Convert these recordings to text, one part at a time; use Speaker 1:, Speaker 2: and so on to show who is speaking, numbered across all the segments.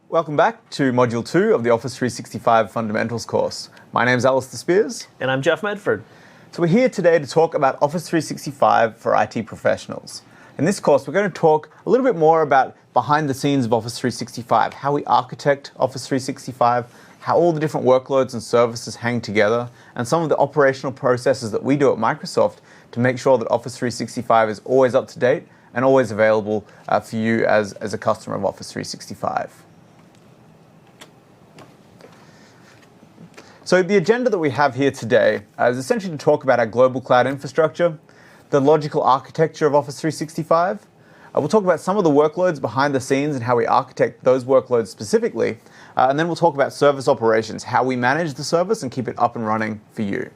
Speaker 1: Welcome back to Module 2 of the Office 365 Fundamentals course. My name is Alistair Spears.
Speaker 2: And I'm Jeff Medford.
Speaker 1: So we're here today to talk about Office 365 for IT professionals. In this course, we're going to talk a little bit more about behind the scenes of Office 365, how we architect Office 365, how all the different workloads and services hang together, and some of the operational processes that we do at Microsoft to make sure that Office 365 is always up to date and always available for you as a customer of Office 365. So the agenda that we have here today is essentially to talk about our global cloud infrastructure, the logical architecture of Office 365. We'll talk about some of the workloads behind the scenes and how we architect those workloads specifically. And then we'll talk about service operations, how we manage the service and keep it up and running for you.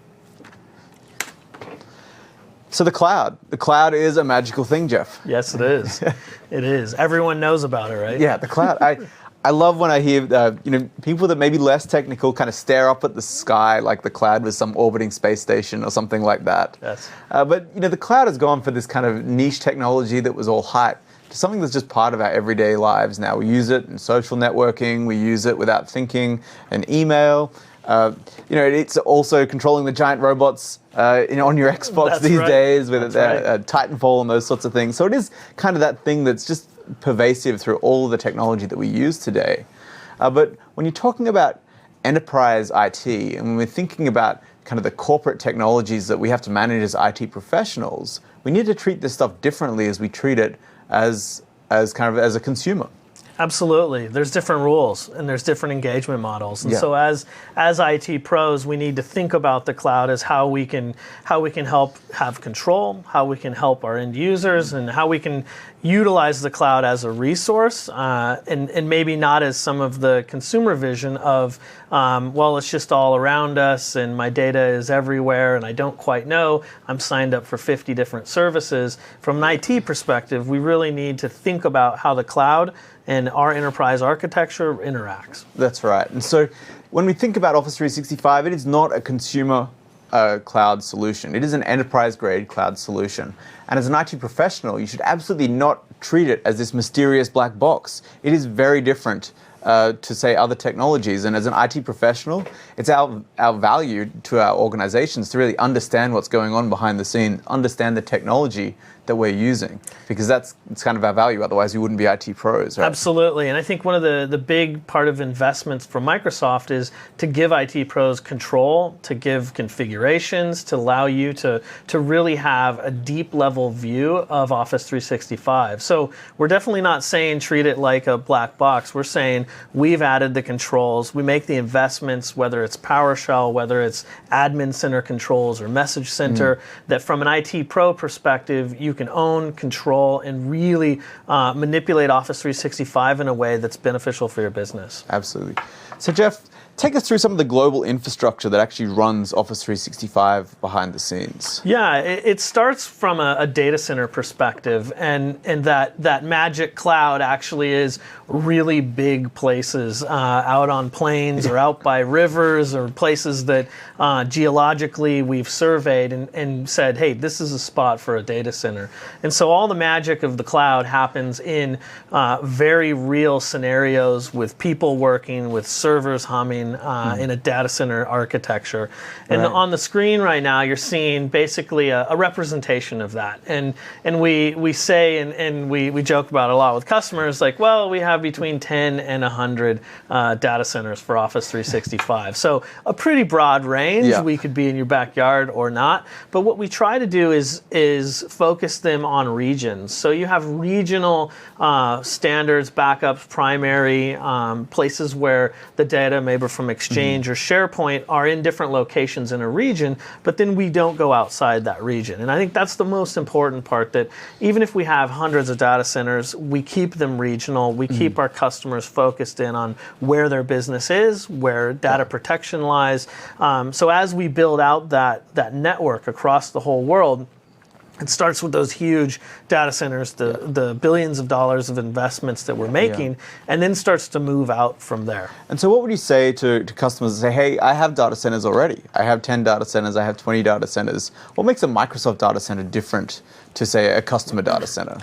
Speaker 1: So the cloud. The cloud is a magical thing, Jeff.
Speaker 2: Yes, it is. It is. Everyone knows about it, right?
Speaker 1: Yeah, the cloud. I love when I hear people that may be less technical kind of stare up at the sky like the cloud was some orbiting space station or something like that.
Speaker 2: Yes.
Speaker 1: But the cloud has gone for this kind of niche technology that was all hype to something that's just part of our everyday lives now. We use it in social networking. We use it without thinking in email. It's also controlling the giant robots on your Xbox
Speaker 2: That's
Speaker 1: these
Speaker 2: right.
Speaker 1: days with
Speaker 2: Right.
Speaker 1: Titanfall and those sorts of things. So it is kind of that thing that's just pervasive through all of the technology that we use today. But when you're talking about enterprise IT, and when we're thinking about kind of the corporate technologies that we have to manage as IT professionals, we need to treat this stuff differently as we treat it as a consumer.
Speaker 2: Absolutely. There's different rules and there's different engagement models. And
Speaker 1: Yeah.
Speaker 2: so as IT pros, we need to think about the cloud as how we can help have control, how we can help our end users, and how we can utilize the cloud as a resource, and maybe not as some of the consumer vision of, it's just all around us and my data is everywhere and I don't quite know. I'm signed up for 50 different services. From an IT perspective, we really need to think about how the cloud and our enterprise architecture interacts.
Speaker 1: That's right. And so when we think about Office 365, it is not a consumer cloud solution. It is an enterprise-grade cloud solution. And as an IT professional, you should absolutely not treat it as this mysterious black box. It is very different to, say, other technologies. And as an IT professional, it's our value to our organizations to really understand what's going on behind the scenes, understand the technology that we're using, because it's kind of our value. Otherwise, we wouldn't be IT pros, right?
Speaker 2: Absolutely. And I think one of the big part of investments from Microsoft is to give IT pros control, to give configurations, to allow you to really have a deep level view of Office 365. So we're definitely not saying treat it like a black box. We're saying we've added the controls, we make the investments, whether it's PowerShell, whether it's admin center controls or message center, that from an IT pro perspective, you can own, control, and really manipulate Office 365 in a way that's beneficial for your business.
Speaker 1: Absolutely. So Jeff, take us through some of the global infrastructure that actually runs Office 365 behind the scenes.
Speaker 2: Yeah, it starts from a data center perspective, and that magic cloud actually is really big places out on plains or out by rivers or places that geologically we've surveyed and said, hey, this is a spot for a data center. And so all the magic of the cloud happens in very real scenarios with people working, with servers humming in a data center architecture. And
Speaker 1: Right.
Speaker 2: on the screen right now, you're seeing basically a representation of that. And we say, and we joke about it a lot with customers, like, well, we have between 10 and 100 data centers for Office 365. So a pretty broad range.
Speaker 1: Yeah.
Speaker 2: We could be in your backyard or not. But what we try to do is focus them on regions. So you have regional standards, backups, primary, places where the data, maybe from Exchange or SharePoint, are in different locations in a region, but then we don't go outside that region. And I think that's the most important part, that even if we have hundreds of data centers, we keep them regional. We keep our customers focused in on where their business is, where data protection lies. So as we build out that network across the whole world, It starts with those huge data centers, the billions of dollars of investments that we're making, and then starts to move out from there.
Speaker 1: And so what would you say to customers that say, hey, I have data centers already. I have 10 data centers, I have 20 data centers. What makes a Microsoft data center different to, say, a customer data center?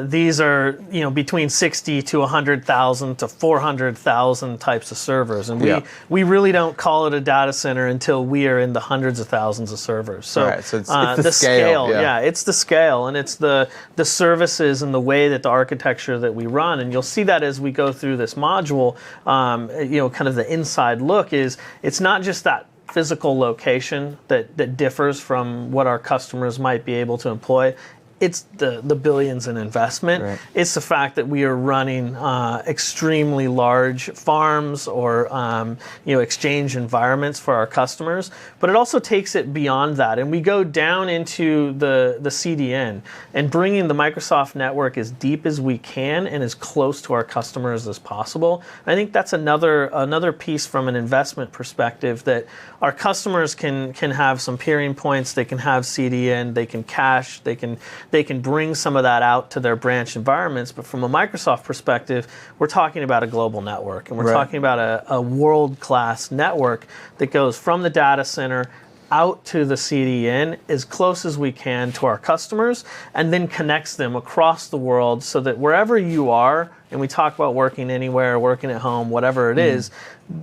Speaker 2: These are, between 60 to 100,000 to 400,000 types of servers, and we really don't call it a data center until we are in the hundreds of thousands of servers. So,
Speaker 1: it's the scale.
Speaker 2: It's the scale, and it's the services and the way that the architecture that we run. And you'll see that as we go through this module. Kind of the inside look is it's not just that physical location that differs from what our customers might be able to employ. It's the billions in investment. Right. It's the fact that we are running extremely large farms or exchange environments for our customers. But it also takes it beyond that, and we go down into the CDN and bringing the Microsoft network as deep as we can and as close to our customers as possible. I think that's another piece from an investment perspective, that our customers can have some peering points. They can have CDN. They can cache. They can bring some of that out to their branch environments. But from a Microsoft perspective, we're talking about a global network, and we're talking about a world-class network that goes from the data center out to the CDN as close as we can to our customers, and then connects them across the world so that wherever you are, and we talk about working anywhere, working at home, whatever it is,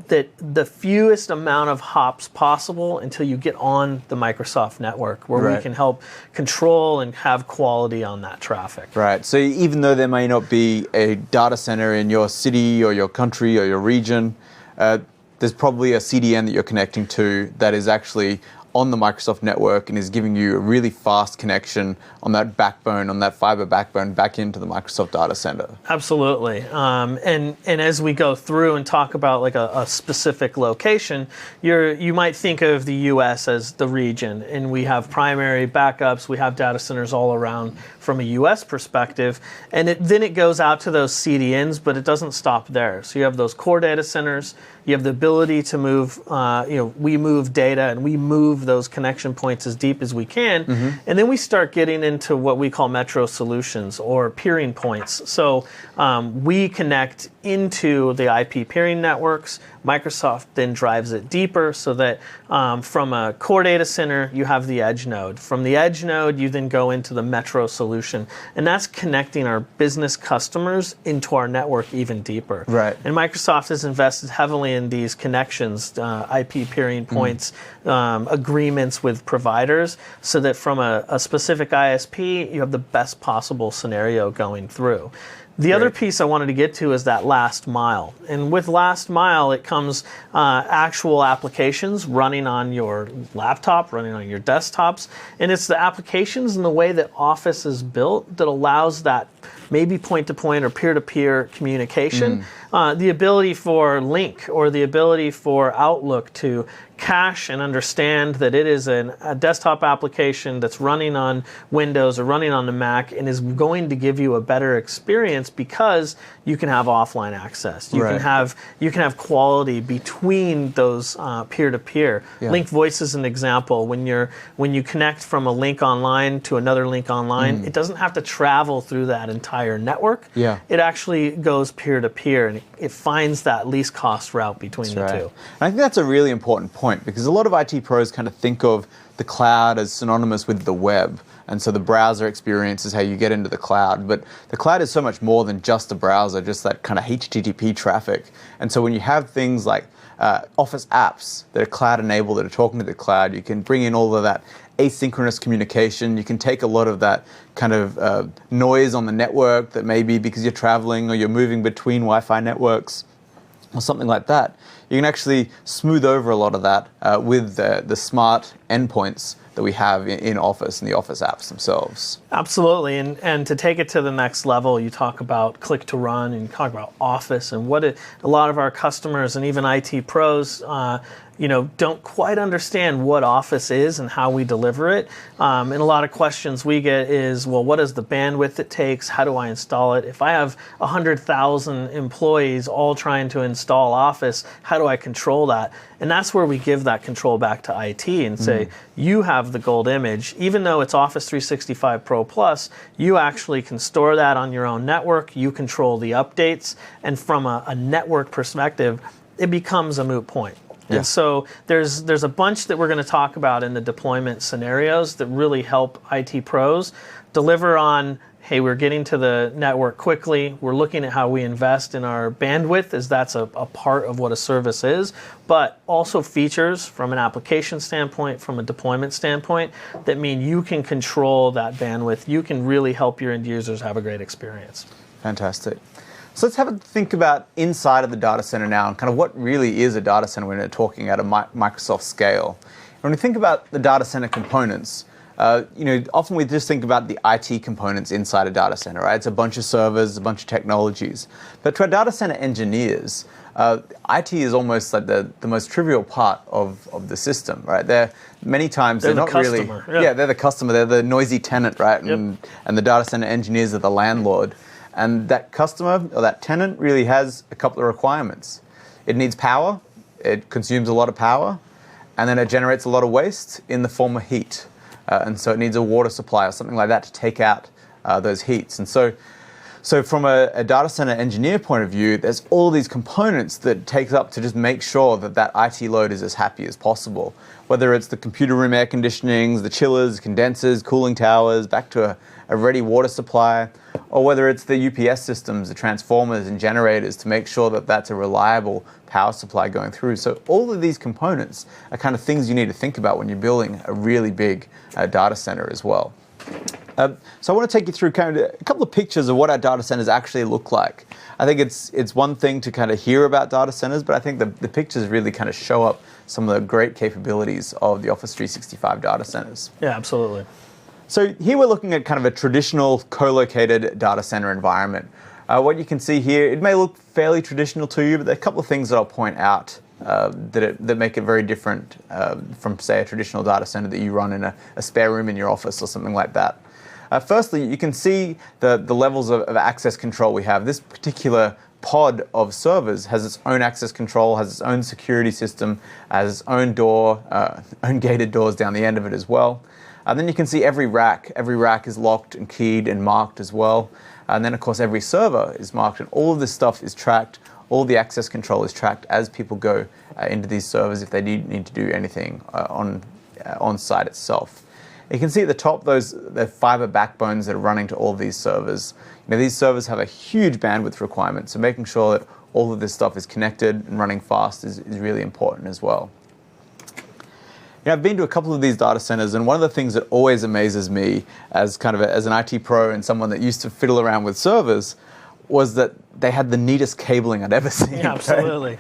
Speaker 2: that the fewest amount of hops possible until you get on the Microsoft network, where we can help control and have quality on that traffic.
Speaker 1: Right. So even though there may not be a data center in your city or your country or your region, there's probably a CDN that you're connecting to that is actually on the Microsoft network and is giving you a really fast connection on that backbone, on that fiber backbone back into the Microsoft data center.
Speaker 2: Absolutely. And as we go through and talk about like a specific location, you might think of the US as the region, and we have primary backups, we have data centers all around from a US perspective, and then it goes out to those CDNs, but it doesn't stop there. So you have those core data centers, you have the ability to move, we move data and we move those connection points as deep as we can. And then we start getting into what we call metro solutions or peering points. So we connect into the IP peering networks. Microsoft then drives it deeper so that from a core data center, you have the edge node. From the edge node, you then go into the metro solution. And that's connecting our business customers into our network even deeper.
Speaker 1: Right.
Speaker 2: And Microsoft has invested heavily in these connections, IP peering points, agreements with providers, so that from a specific ISP, you have the best possible scenario going through. The other piece I wanted to get to is that last mile. And with last mile, it comes actual applications running on your laptop, running on your desktops. And it's the applications and the way that Office is built that allows that maybe point-to-point or peer-to-peer communication. The ability for Lync or the ability for Outlook to cache and understand that it is a desktop application that's running on Windows or running on the Mac and is going to give you a better experience because you can have offline access. You can have quality between those peer-to-peer. Lync Voice is an example. When you connect from a link online to another link online, it doesn't have to travel through that entire network. It actually goes peer-to-peer, and it finds that least cost route between the two.
Speaker 1: And I think that's a really important point, because a lot of IT pros kind of think of the cloud as synonymous with the web. And so the browser experience is how you get into the cloud. But the cloud is so much more than just the browser, just that kind of HTTP traffic. And so when you have things like Office apps that are cloud enabled, that are talking to the cloud, you can bring in all of that asynchronous communication. You can take a lot of that kind of noise on the network that may be because you're traveling or you're moving between Wi-Fi networks or something like that. You can actually smooth over a lot of that with the smart endpoints that we have in Office and the Office apps themselves.
Speaker 2: Absolutely, and to take it to the next level, you talk about click to run and you talk about Office and what a lot of our customers and even IT pros don't quite understand what Office is and how we deliver it. And a lot of questions we get is, well, what is the bandwidth it takes? How do I install it? If I have 100,000 employees all trying to install Office, how do I control that? And that's where we give that control back to IT and say, you have the gold image. Even though it's Office 365 Pro Plus, you actually can store that on your own network. You control the updates. And from a network perspective, it becomes a moot point. Yeah. And so there's a bunch that we're going to talk about in the deployment scenarios that really help IT pros deliver on, hey, we're getting to the network quickly. We're looking at how we invest in our bandwidth, as that's a part of what a service is, but also features from an application standpoint, from a deployment standpoint, that mean you can control that bandwidth. You can really help your end users have a great experience.
Speaker 1: Fantastic. So let's have a think about inside of the data center now and kind of what really is a data center when we're talking at a Microsoft scale. When we think about the data center components, often we just think about the IT components inside a data center, right? It's a bunch of servers, a bunch of technologies. But to our data center engineers, IT is almost like the most trivial part of the system, right? Many times they're not really, they're the customer, they're the noisy tenant, right? And the data center engineers are the landlord. And that customer or that tenant really has a couple of requirements. It needs power, it consumes a lot of power, and then it generates a lot of waste in the form of heat. And so it needs a water supply or something like that to take out those heats. And so from a data center engineer point of view, there's all these components that it takes up to just make sure that IT load is as happy as possible. Whether it's the computer room air conditionings, the chillers, condensers, cooling towers, back to a ready water supply, or whether it's the UPS systems, the transformers and generators to make sure that that's a reliable power supply going through. So all of these components are kind of things you need to think about when you're building a really big data center as well. So I want to take you through kind of a couple of pictures of what our data centers actually look like. I think it's one thing to kind of hear about data centers, but I think the pictures really kind of show up some of the great capabilities of the Office 365 data centers.
Speaker 2: Yeah, absolutely.
Speaker 1: So here we're looking at kind of a traditional co-located data center environment. What you can see here, it may look fairly traditional to you, but there are a couple of things that I'll point out that make it very different from, say, a traditional data center that you run in a spare room in your office or something like that. Firstly, you can see the levels of access control we have. This particular pod of servers has its own access control, has its own security system, has its own door, own gated doors down the end of it as well. And then you can see every rack is locked and keyed and marked as well. And then, of course, every server is marked, and all of this stuff is tracked. All the access control is tracked as people go into these servers if they need to do anything on site itself. You can see at the top the fiber backbones that are running to all of these servers. These servers have a huge bandwidth requirement, so making sure that all of this stuff is connected and running fast is really important as well. I've been to a couple of these data centers, and one of the things that always amazes me as as an IT pro and someone that used to fiddle around with servers was that they had the neatest cabling I'd ever seen.
Speaker 2: Yeah, absolutely.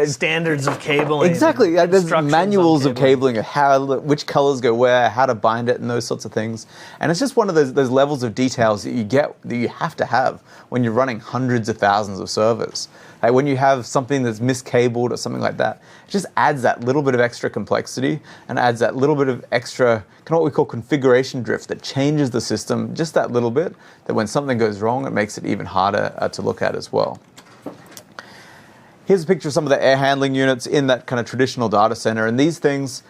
Speaker 2: Standards of cabling.
Speaker 1: Exactly. There's manuals of cabling of which colors go where, how to bind it, and those sorts of things. And it's just one of those levels of details that you have to have when you're running hundreds of thousands of servers. Like when you have something that's miscabled or something like that, it just adds that little bit of extra complexity and adds that little bit of extra, kind of what we call configuration drift, that changes the system just that little bit, that when something goes wrong, it makes it even harder to look at as well. Here's a picture of some of the air handling units in that kind of traditional data center. And these things,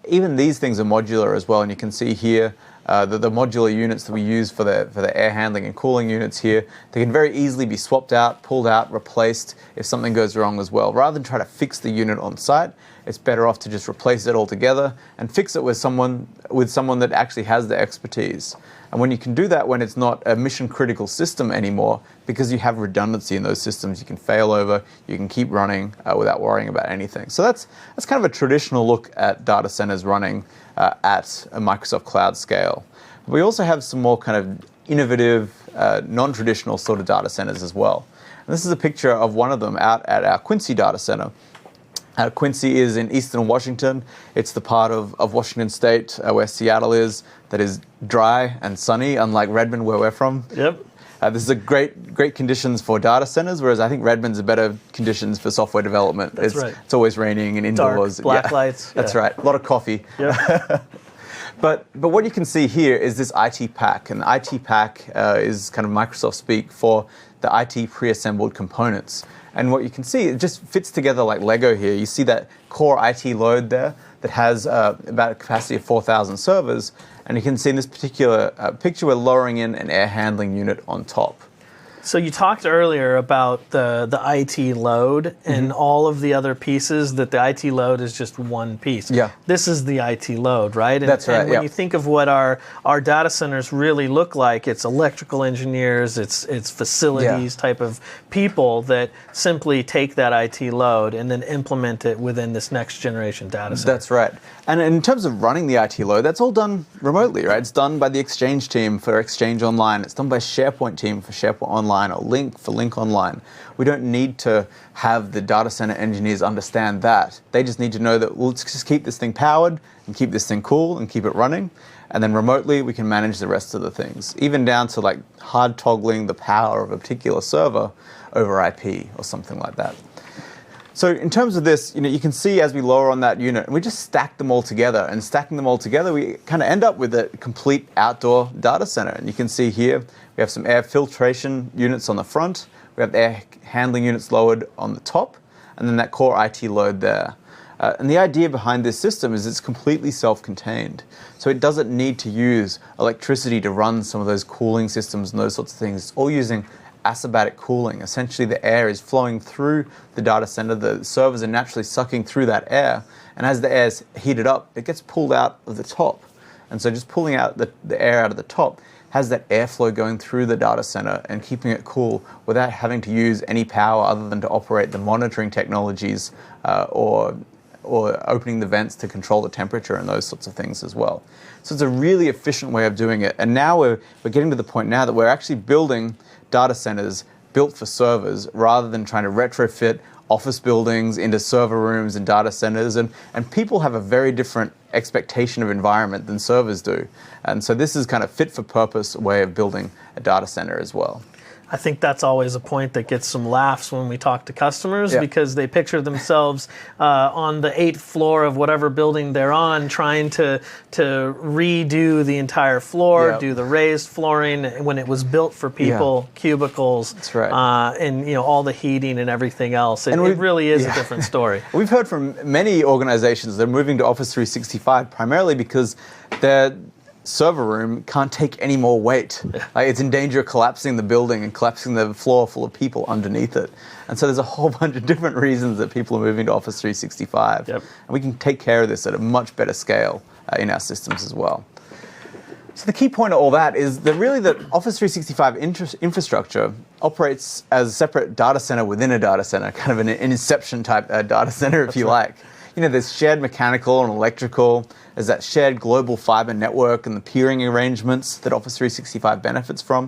Speaker 1: even these things are modular as well. And you can see here the modular units that we use for the air handling and cooling units here. They can very easily be swapped out, pulled out, replaced if something goes wrong as well. Rather than try to fix the unit on site, it's better off to just replace it altogether and fix it with someone that actually has the expertise. And when you can do that, when it's not a mission critical system anymore, because you have redundancy in those systems, you can fail over, you can keep running without worrying about anything. So that's kind of a traditional look at data centers running at a Microsoft Cloud scale. We also have some more kind of innovative, non-traditional sort of data centers as well. And this is a picture of one of them out at our Quincy data center. Quincy is in eastern Washington. It's the part of Washington State where Seattle is, that is dry and sunny, unlike Redmond where we're from.
Speaker 2: Yep.
Speaker 1: This is a great conditions for data centers, whereas I think Redmond's are better conditions for software development.
Speaker 2: That's right.
Speaker 1: It's always raining and indoors.
Speaker 2: Dark, black lights.
Speaker 1: That's right. A lot of coffee.
Speaker 2: Yep.
Speaker 1: But what you can see here is this IT pack, and the IT pack is kind of Microsoft speak for the IT pre-assembled components. And what you can see, it just fits together like Lego here. You see that core IT load there that has about a capacity of 4,000 servers. And you can see in this particular picture, we're lowering in an air handling unit on top.
Speaker 2: So you talked earlier about the IT load and all of the other pieces, that the IT load is just one piece.
Speaker 1: Yeah.
Speaker 2: This is the IT load, right? And,
Speaker 1: That's right,
Speaker 2: and when you think of what our data centers really look like, it's electrical engineers, it's facilities type of people that simply take that IT load and then implement it within this next generation data center.
Speaker 1: That's right. And in terms of running the IT load, that's all done remotely, right? It's done by the Exchange team for Exchange Online. It's done by SharePoint team for SharePoint Online, or Link for Link Online. We don't need to have the data center engineers understand that. They just need to know that, well, let's just keep this thing powered and keep this thing cool and keep it running. And then remotely, we can manage the rest of the things, even down to like hard toggling the power of a particular server over IP or something like that. So in terms of this, you can see as we lower on that unit, and we just stack them all together. And stacking them all together, we kind of end up with a complete outdoor data center. And you can see here, we have some air filtration units on the front. We have air handling units lowered on the top, and then that core IT load there. And the idea behind this system is it's completely self-contained. So it doesn't need to use electricity to run some of those cooling systems and those sorts of things. It's all using abatic cooling. Essentially, the air is flowing through the data center. The servers are naturally sucking through that air. And as the air is heated up, it gets pulled out of the top. And so just pulling out the air out of the top has that airflow going through the data center and keeping it cool without having to use any power other than to operate the monitoring technologies or opening the vents to control the temperature and those sorts of things as well. So it's a really efficient way of doing it. And now we're getting to the point now that we're actually building data centers built for servers rather than trying to retrofit office buildings into server rooms and data centers. And people have a very different expectation of environment than servers do. And so this is kind of fit for purpose way of building a data center as well.
Speaker 2: I think that's always a point that gets some laughs when we talk to customers, because they picture themselves on the 8th floor of whatever building they're on, trying to redo the entire floor, do the raised flooring when it was built for people, cubicles,
Speaker 1: that's right.
Speaker 2: And all the heating and everything else. It really is a different story.
Speaker 1: We've heard from many organizations that are moving to Office 365 primarily because their server room can't take any more weight. Like, it's in danger of collapsing the building and collapsing the floor full of people underneath it. And so there's a whole bunch of different reasons that people are moving to Office 365. And we can take care of this at a much better scale in our systems as well. So the key point of all that is that really that Office 365 infrastructure operates as a separate data center within a data center, kind of an inception type data center, if you like. There's shared mechanical and electrical. There's that shared global fiber network and the peering arrangements that Office 365 benefits from.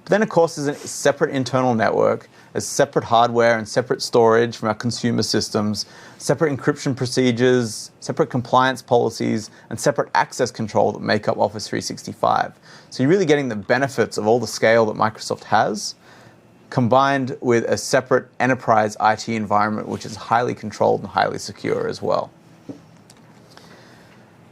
Speaker 1: But then, of course, there's a separate internal network. There's separate hardware and separate storage from our consumer systems, separate encryption procedures, separate compliance policies, and separate access control that make up Office 365. So you're really getting the benefits of all the scale that Microsoft has, combined with a separate enterprise IT environment, which is highly controlled and highly secure as well.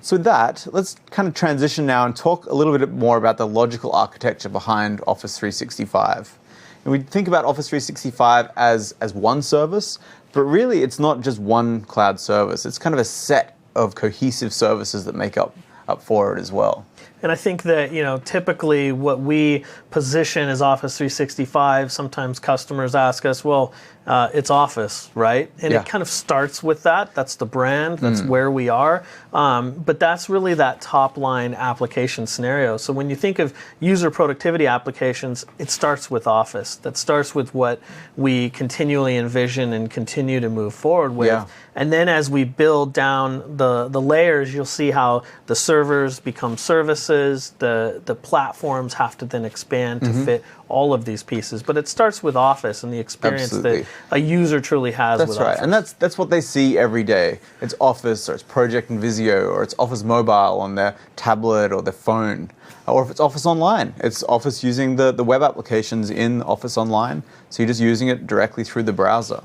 Speaker 1: So with that, let's kind of transition now and talk a little bit more about the logical architecture behind Office 365. And we think about Office 365 as one service, but really it's not just one cloud service. It's kind of a set of cohesive services that make up for it as well.
Speaker 2: And I think that, typically what we position as Office 365, sometimes customers ask us, well, it's Office, right? And it kind of starts with that. That's the brand. That's where we are. But that's really that top line application scenario. So when you think of user productivity applications, it starts with Office. That starts with what we continually envision and continue to move forward with. And then as we build down the layers, you'll see how the servers become services. The platforms have to then expand to fit all of these pieces. But it starts with Office and the experience that a user truly has with Office.
Speaker 1: That's right, and that's what they see every day. It's Office, or it's Project and Visio, or it's Office Mobile on their tablet or their phone. Or if it's Office Online, it's Office using the web applications in Office Online, so you're just using it directly through the browser.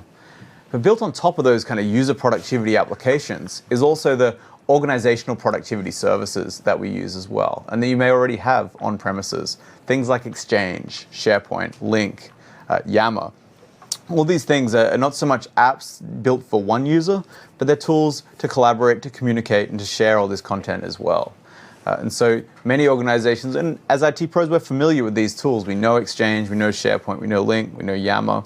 Speaker 1: But built on top of those kind of user productivity applications is also the organizational productivity services that we use as well, and that you may already have on premises. Things like Exchange, SharePoint, Link, Yammer. All these things are not so much apps built for one user, but they're tools to collaborate, to communicate, and to share all this content as well. And so many organizations, and as IT pros, we're familiar with these tools. We know Exchange, we know SharePoint, we know Link, we know Yammer.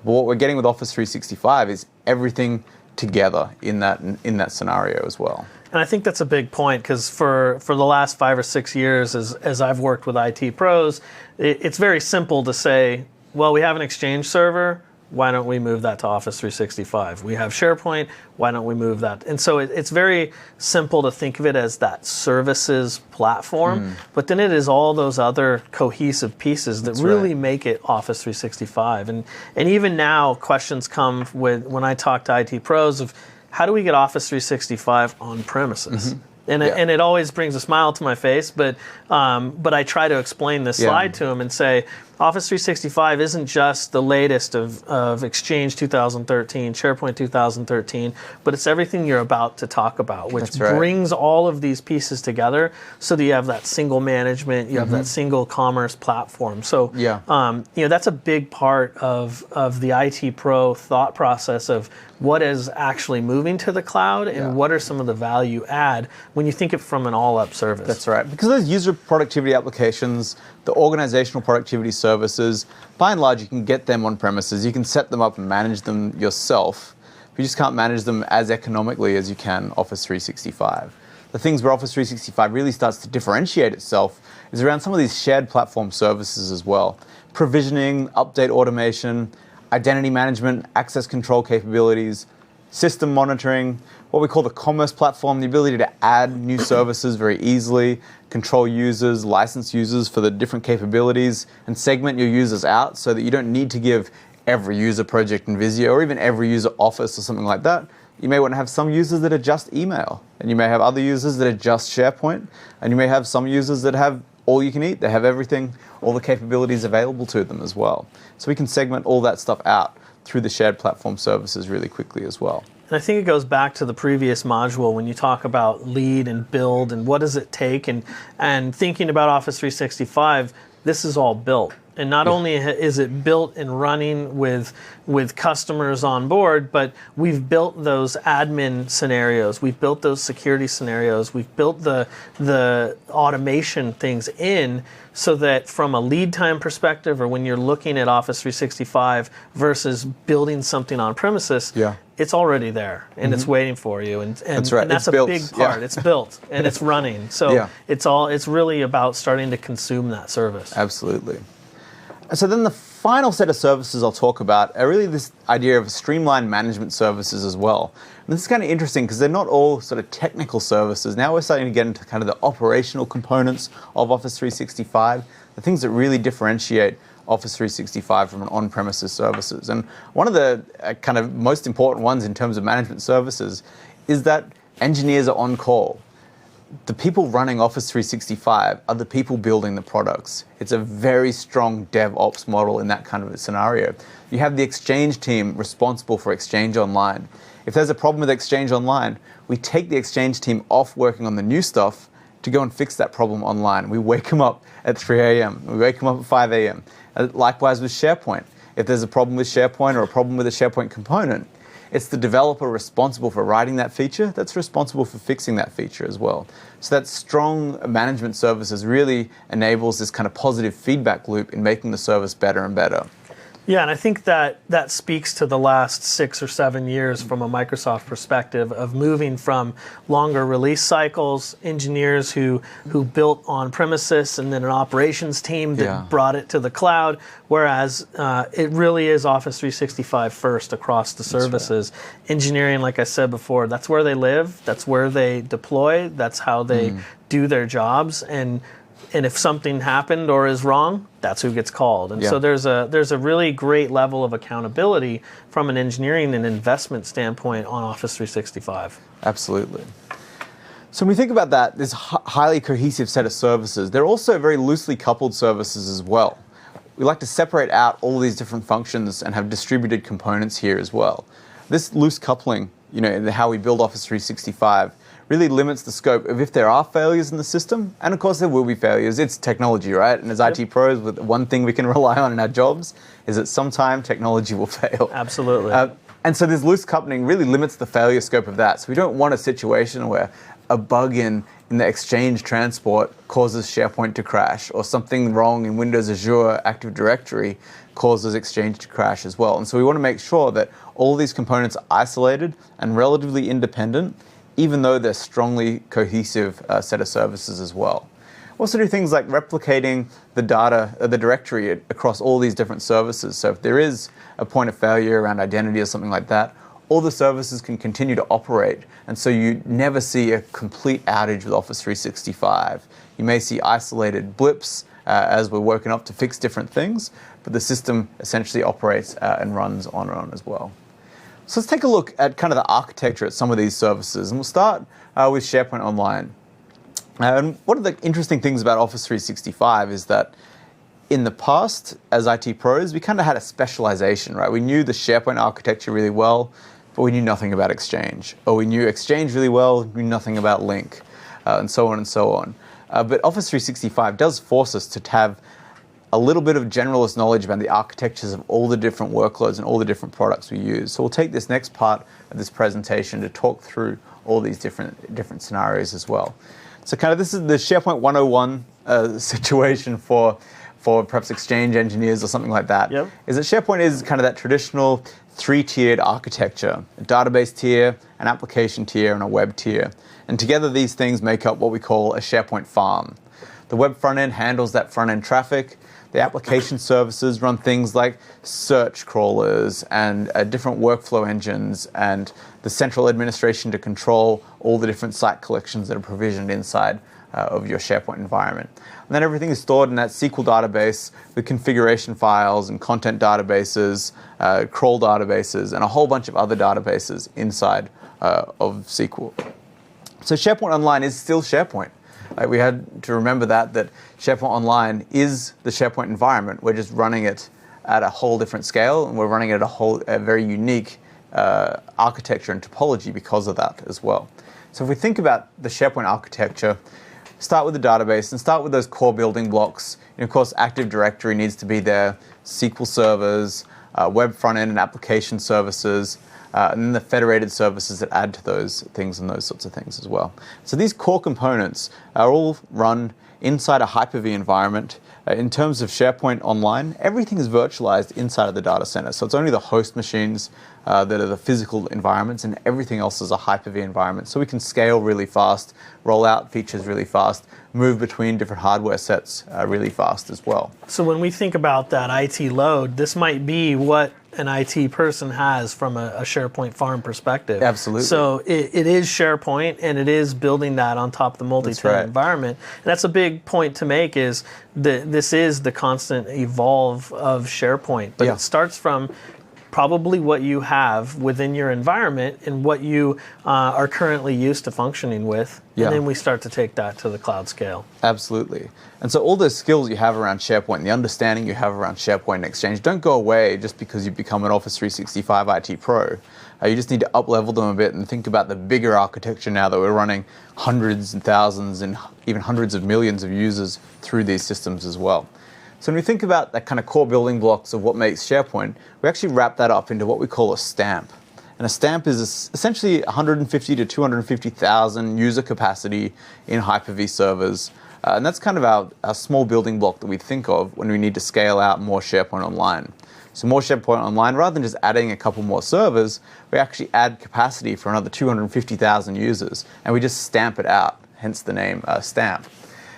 Speaker 1: But what we're getting with Office 365 is everything together in that scenario as well.
Speaker 2: And I think that's a big point, because for the last 5 or 6 years, as I've worked with IT pros, it's very simple to say, well, we have an Exchange server. Why don't we move that to Office 365? We have SharePoint. Why don't we move that? And so it's very simple to think of it as that services platform, but then it is all those other cohesive pieces that really make it Office 365. And even now, questions come when I talk to IT pros of, how do we get Office 365 on premises? And it always brings a smile to my face, but I try to explain this slide to them and say, Office 365 isn't just the latest of Exchange 2013, SharePoint 2013, but it's everything you're about to talk about, which brings all of these pieces together so that you have that single management, you have that single commerce platform. So that's a big part of the IT pro thought process of what is actually moving to the cloud and what are some of the value add when you think of it from an all-up service.
Speaker 1: That's right. Because those user productivity applications, the organizational productivity services, by and large, you can get them on premises. You can set them up and manage them yourself. But you just can't manage them as economically as you can Office 365. The things where Office 365 really starts to differentiate itself is around some of these shared platform services as well. Provisioning, update automation, identity management, access control capabilities, system monitoring, what we call the commerce platform, the ability to add new services very easily, control users, license users for the different capabilities, and segment your users out so that you don't need to give every user Project in Visio or even every user Office or something like that. You may want to have some users that are just email, and you may have other users that are just SharePoint, and you may have some users that have all you can eat. They have everything, all the capabilities available to them as well. So we can segment all that stuff out through the shared platform services really quickly as well.
Speaker 2: And I think it goes back to the previous module when you talk about lead and build and what does it take, and thinking about Office 365, this is all built. And not only is it built and running with customers on board, but we've built those admin scenarios, we've built those security scenarios, we've built the automation things in so that from a lead time perspective, or when you're looking at Office 365 versus building something on premises, it's already there and it's waiting for you. And that's a big part. It's built and it's running. So it's really about starting to consume that service.
Speaker 1: Absolutely. And so then the final set of services I'll talk about are really this idea of streamlined management services as well. And this is kind of interesting because they're not all sort of technical services. Now we're starting to get into kind of the operational components of Office 365, the things that really differentiate Office 365 from an on-premises services. And one of the kind of most important ones in terms of management services is that engineers are on call. The people running Office 365 are the people building the products. It's a very strong DevOps model in that kind of a scenario. You have the Exchange team responsible for Exchange Online. If there's a problem with Exchange Online, we take the Exchange team off working on the new stuff to go and fix that problem online. We wake them up at 3 a.m. We wake them up at 5 a.m. Likewise with SharePoint. If there's a problem with SharePoint or a problem with a SharePoint component, it's the developer responsible for writing that feature that's responsible for fixing that feature as well. So that strong management services really enables this kind of positive feedback loop in making the service better and better.
Speaker 2: Yeah, and I think that speaks to the last 6 or 7 years from a Microsoft perspective of moving from longer release cycles, engineers who built on premises, and then an operations team that brought it to the cloud, whereas it really is Office 365 first across the services. Engineering, like I said before, that's where they live, that's where they deploy, that's how they do their jobs, and if something happened or is wrong, that's who gets called. And so there's a really great level of accountability from an engineering and investment standpoint on Office 365.
Speaker 1: Absolutely. So when we think about that, this highly cohesive set of services, they're also very loosely coupled services as well. We like to separate out all these different functions and have distributed components here as well. This loose coupling, in how we build Office 365, really limits the scope of if there are failures in the system, and of course there will be failures. It's technology, right? And as IT pros, with one thing we can rely on in our jobs is that sometime technology will fail.
Speaker 2: Absolutely.
Speaker 1: And so this loose coupling really limits the failure scope of that. So we don't want a situation where a bug in the Exchange transport causes SharePoint to crash, or something wrong in Windows Azure Active Directory causes Exchange to crash as well. And so we want to make sure that all these components are isolated and relatively independent, even though they're strongly cohesive set of services as well. Also do things like replicating the data, the directory across all these different services. So if there is a point of failure around identity or something like that, all the services can continue to operate. And so you never see a complete outage with Office 365. You may see isolated blips as we're working up to fix different things, but the system essentially operates and runs on as well. So let's take a look at kind of the architecture at some of these services, and we'll start with SharePoint Online. And one of the interesting things about Office 365 is that in the past, as IT pros, we kind of had a specialization, right? We knew the SharePoint architecture really well, but we knew nothing about Exchange. Or we knew Exchange really well, knew nothing about Link, and so on and so on. But Office 365 does force us to have a little bit of generalist knowledge about the architectures of all the different workloads and all the different products we use. So we'll take this next part of this presentation to talk through all these different scenarios as well. So kind of this is the SharePoint 101 situation for perhaps Exchange engineers or something like that.
Speaker 2: Yep.
Speaker 1: Is that SharePoint is kind of that traditional three-tiered architecture: a database tier, an application tier, and a web tier. And together these things make up what we call a SharePoint farm. The web front end handles that front end traffic. The application services run things like search crawlers and different workflow engines, and the central administration to control all the different site collections that are provisioned inside of your SharePoint environment. And then everything is stored in that SQL database with configuration files and content databases, crawl databases, and a whole bunch of other databases inside of SQL. So SharePoint Online is still SharePoint. We had to remember that SharePoint Online is the SharePoint environment. We're just running it at a whole different scale, and we're running it at a very unique architecture and topology because of that as well. So if we think about the SharePoint architecture, start with the database and start with those core building blocks. And of course, Active Directory needs to be there, SQL servers, web front end and application services, and then the federated services that add to those things and those sorts of things as well. So these core components are all run inside a Hyper-V environment. In terms of SharePoint Online, everything is virtualized inside of the data center. So it's only the host machines that are the physical environments, and everything else is a Hyper-V environment. So we can scale really fast, roll out features really fast, move between different hardware sets really fast as well.
Speaker 2: So when we think about that IT load, this might be what an IT person has from a SharePoint farm perspective.
Speaker 1: Absolutely.
Speaker 2: So it is SharePoint, and it is building that on top of the multi-tenant environment. And that's a big point to make, is this is the constant evolve of SharePoint. But it starts from probably what you have within your environment and what you are currently used to functioning with. And then we start to take that to the cloud scale.
Speaker 1: Absolutely. And so all those skills you have around SharePoint and the understanding you have around SharePoint and Exchange don't go away just because you become an Office 365 IT pro. You just need to up-level them a bit and think about the bigger architecture now that we're running hundreds and thousands and even hundreds of millions of users through these systems as well. So when we think about that kind of core building blocks of what makes SharePoint, we actually wrap that up into what we call a stamp. And a stamp is essentially 150 to 250,000 user capacity in Hyper-V servers. And that's kind of our small building block that we think of when we need to scale out more SharePoint Online. So more SharePoint Online, rather than just adding a couple more servers, we actually add capacity for another 250,000 users, and we just stamp it out, hence the name stamp.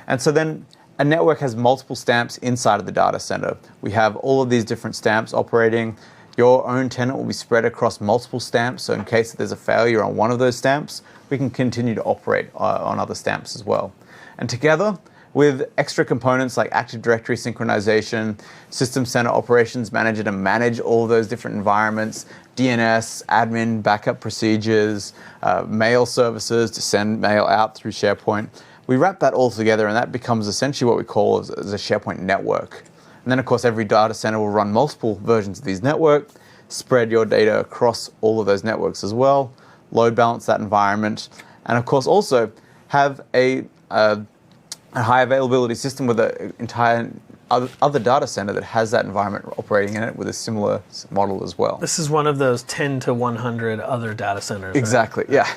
Speaker 1: And so then a network has multiple stamps inside of the data center. We have all of these different stamps operating. Your own tenant will be spread across multiple stamps, so in case there's a failure on one of those stamps, we can continue to operate on other stamps as well. And together, with extra components like Active Directory synchronization, System Center Operations Manager to manage all those different environments, DNS, admin, backup procedures, mail services to send mail out through SharePoint. We wrap that all together, and that becomes essentially what we call as a SharePoint network. And then, of course, every data center will run multiple versions of these network, spread your data across all of those networks as well, load balance that environment, and of course also have a high availability system with an entire other data center that has that environment operating in it with a similar model as well.
Speaker 2: This is one of those 10 to 100 other data centers.
Speaker 1: Exactly, right? Yeah.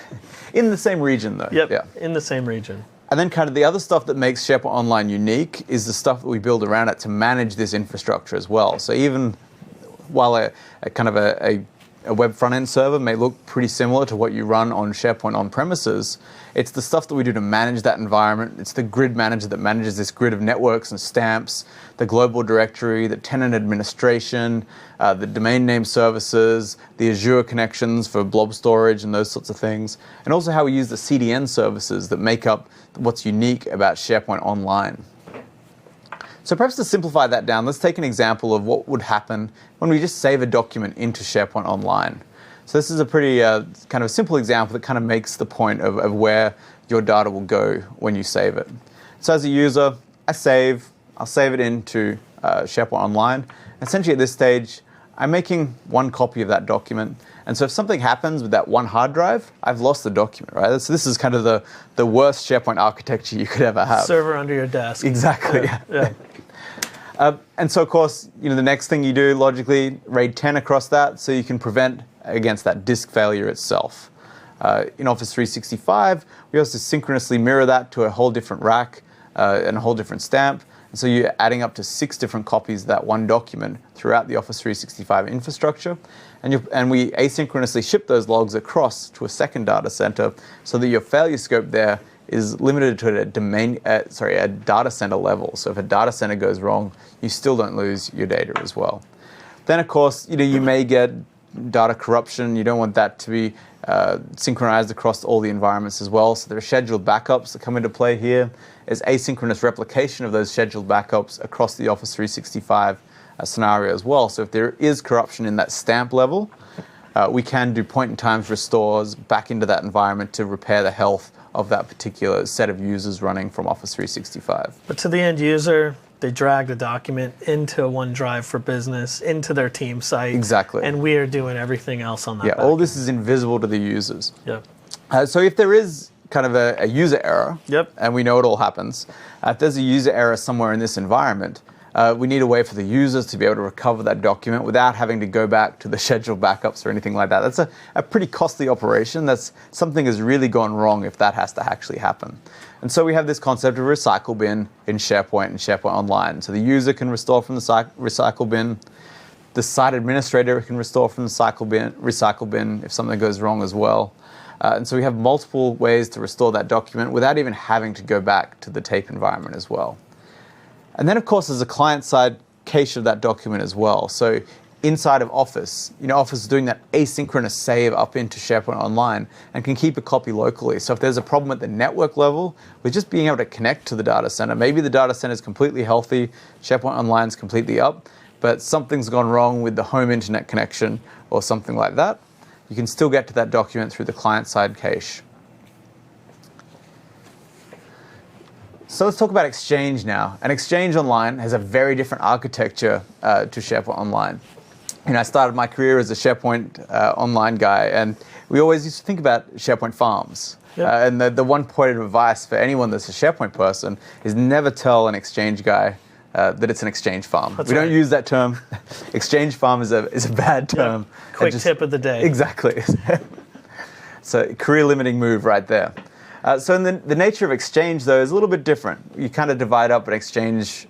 Speaker 1: In the same region though.
Speaker 2: Yep,
Speaker 1: yeah.
Speaker 2: In the same region.
Speaker 1: And then kind of the other stuff that makes SharePoint Online unique is the stuff that we build around it to manage this infrastructure as well. So even while a web front-end server may look pretty similar to what you run on SharePoint on-premises, it's the stuff that we do to manage that environment. It's the grid manager that manages this grid of networks and stamps, the global directory, the tenant administration, the domain name services, the Azure connections for blob storage and those sorts of things, and also how we use the CDN services that make up what's unique about SharePoint Online. So perhaps to simplify that down, let's take an example of what would happen when we just save a document into SharePoint Online. So this is a pretty kind of simple example that kind of makes the point of where your data will go when you save it. So as a user, I'll save it into SharePoint Online. Essentially at this stage, I'm making one copy of that document. And so if something happens with that one hard drive, I've lost the document, right? So this is kind of the worst SharePoint architecture you could ever have.
Speaker 2: Server under your desk.
Speaker 1: Exactly.
Speaker 2: Yeah.
Speaker 1: And so, of course, the next thing you do, logically, RAID 10 across that so you can prevent against that disk failure itself. In Office 365, we also synchronously mirror that to a whole different rack and a whole different stamp. And so you're adding up to 6 different copies of that one document throughout the Office 365 infrastructure. And we asynchronously ship those logs across to a second data center so that your failure scope there is limited to a data center level. So if a data center goes wrong, you still don't lose your data as well. Then, of course, you may get data corruption. You don't want that to be synchronized across all the environments as well. So there are scheduled backups that come into play here. There's asynchronous replication of those scheduled backups across the Office 365 scenario as well. So if there is corruption in that stamp level, we can do point-in-time restores back into that environment to repair the health of that particular set of users running from Office 365.
Speaker 2: But to the end user, they drag the document into OneDrive for Business, into their team site.
Speaker 1: Exactly.
Speaker 2: And we are doing everything else on that.
Speaker 1: Yeah, all this is invisible to the users.
Speaker 2: Yep.
Speaker 1: So if there is kind of a user error,
Speaker 2: yep,
Speaker 1: and we know it all happens, if there's a user error somewhere in this environment, we need a way for the users to be able to recover that document without having to go back to the scheduled backups or anything like that. That's a pretty costly operation. That's something has really gone wrong if that has to actually happen. And so we have this concept of a recycle bin in SharePoint and SharePoint Online. So the user can restore from the recycle bin. The site administrator can restore from the recycle bin if something goes wrong as well. And so we have multiple ways to restore that document without even having to go back to the tape environment as well. And then, of course, there's a client-side cache of that document as well. So inside of Office, Office is doing that asynchronous save up into SharePoint Online and can keep a copy locally. So if there's a problem at the network level with just being able to connect to the data center, maybe the data center is completely healthy, SharePoint Online is completely up, but something's gone wrong with the home internet connection or something like that, you can still get to that document through the client-side cache. So let's talk about Exchange now. And Exchange Online has a very different architecture to SharePoint Online. I started my career as a SharePoint Online guy, and we always used to think about SharePoint farms. Yep. And the one point of advice for anyone that's a SharePoint person is never tell an Exchange guy that it's an Exchange farm. We don't use that term. Exchange farm is a bad term.
Speaker 2: Yep. Quick tip of the day.
Speaker 1: Exactly. So career-limiting move right there. So in the nature of Exchange, though, is a little bit different. You kind of divide up an Exchange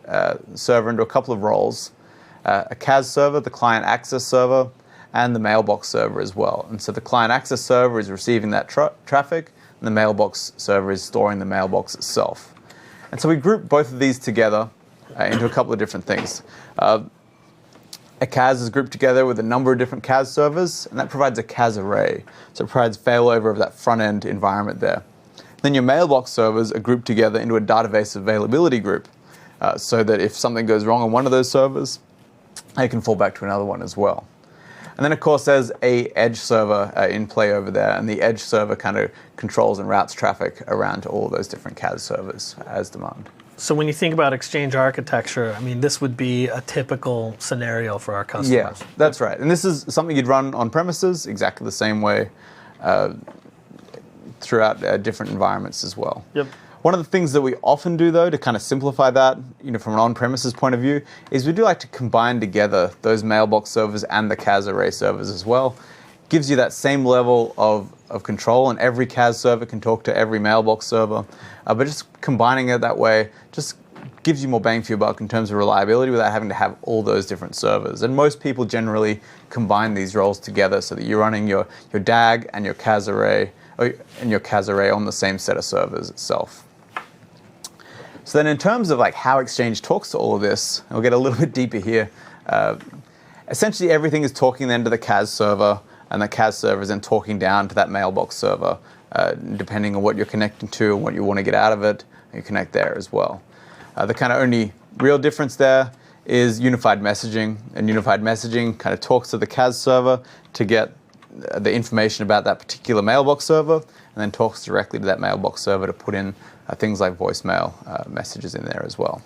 Speaker 1: server into a couple of roles. A CAS server, the client access server, and the mailbox server as well. And so the client access server is receiving that traffic, and the mailbox server is storing the mailbox itself. And so we group both of these together into a couple of different things. A CAS is grouped together with a number of different CAS servers, and that provides a CAS array. So it provides failover of that front-end environment there. Then your mailbox servers are grouped together into a database availability group, so that if something goes wrong on one of those servers, they can fall back to another one as well. And then, of course, there's a edge server in play over there, and the edge server kind of controls and routes traffic around to all those different CAS servers as demand.
Speaker 2: So when you think about Exchange architecture, I mean, this would be a typical scenario for our customers.
Speaker 1: Yeah, that's right. And this is something you'd run on premises exactly the same way throughout different environments as well.
Speaker 2: Yep.
Speaker 1: One of the things that we often do, though, to kind of simplify that, from an on-premises point of view, is we do like to combine together those mailbox servers and the CAS array servers as well. Gives you that same level of control, and every CAS server can talk to every mailbox server. But just combining it that way just gives you more bang for your buck in terms of reliability without having to have all those different servers. And most people generally combine these roles together so that you're running your DAG and your CAS array on the same set of servers itself. So then in terms of how Exchange talks to all of this, we'll get a little bit deeper here. Essentially everything is talking then to the CAS server, and the CAS server is then talking down to that mailbox server, depending on what you're connecting to and what you want to get out of it, you connect there as well. The kind of only real difference there is unified messaging, and unified messaging kind of talks to the CAS server to get the information about that particular mailbox server, and then talks directly to that mailbox server to put in things like voicemail messages in there as well.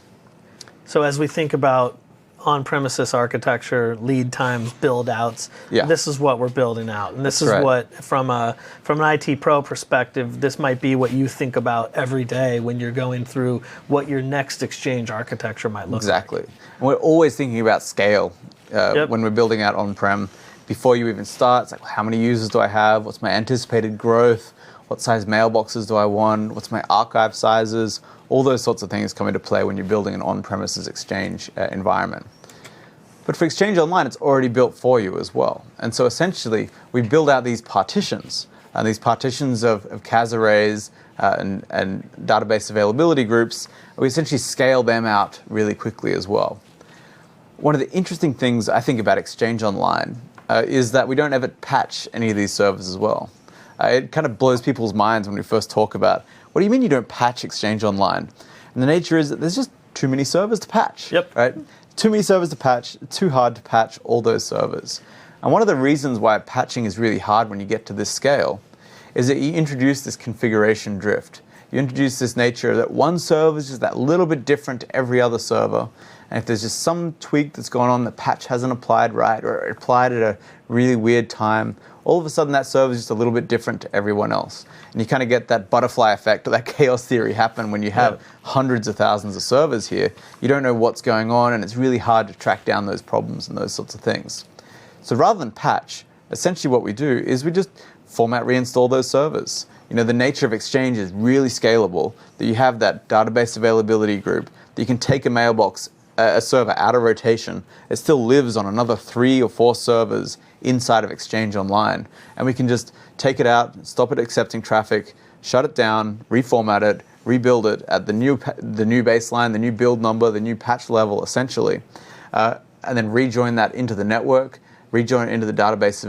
Speaker 2: So as we think about on-premises architecture, lead times, build-outs, this is what we're building out. And this is what, from an IT pro perspective, this might be what you think about every day when you're going through what your next Exchange architecture might look like.
Speaker 1: Exactly. And we're always thinking about scale when we're building out on-prem. Before you even start, it's like, how many users do I have? What's my anticipated growth? What size mailboxes do I want? What's my archive sizes? All those sorts of things come into play when you're building an on-premises Exchange environment. But for Exchange Online, it's already built for you as well. And so essentially, we build out these partitions, and these partitions of CAS arrays and database availability groups. We essentially scale them out really quickly as well. One of the interesting things I think about Exchange Online is that we don't ever patch any of these servers as well. It kind of blows people's minds when we first talk about, what do you mean you don't patch Exchange Online? And the nature is that there's just too many servers to patch. Right? Too many servers to patch, too hard to patch all those servers. And one of the reasons why patching is really hard when you get to this scale is that you introduce this configuration drift. You introduce this nature that one server is just that little bit different to every other server. And if there's just some tweak that's going on, the patch hasn't applied right, or it applied at a really weird time, all of a sudden that server is just a little bit different to everyone else. And you kind of get that butterfly effect, or that chaos theory happen when you have hundreds of thousands of servers here. You don't know what's going on, and it's really hard to track down those problems and those sorts of things. So rather than patch, essentially what we do is we just format reinstall those servers. The nature of Exchange is really scalable, that you have that database availability group, that you can take a server out of rotation. It still lives on another 3 or 4 servers inside of Exchange Online, and we can just take it out, stop it accepting traffic, shut it down, reformat it, rebuild it at the new baseline, the new build number, the new patch level, essentially, and then rejoin that into the network, rejoin it into the database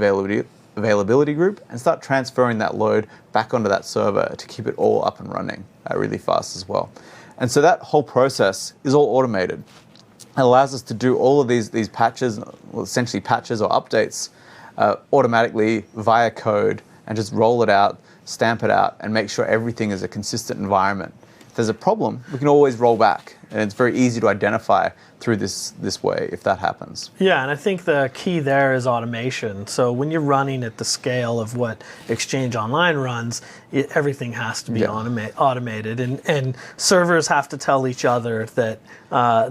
Speaker 1: availability group, and start transferring that load back onto that server to keep it all up and running really fast as well. And so that whole process is all automated. It allows us to do all of these patches, well, essentially patches or updates, automatically via code, and just roll it out, stamp it out, and make sure everything is a consistent environment. If there's a problem, we can always roll back, and it's very easy to identify through this way if that happens.
Speaker 2: Yeah, and I think the key there is automation. So when you're running at the scale of what Exchange Online runs, everything has to be automated, and servers have to tell each other that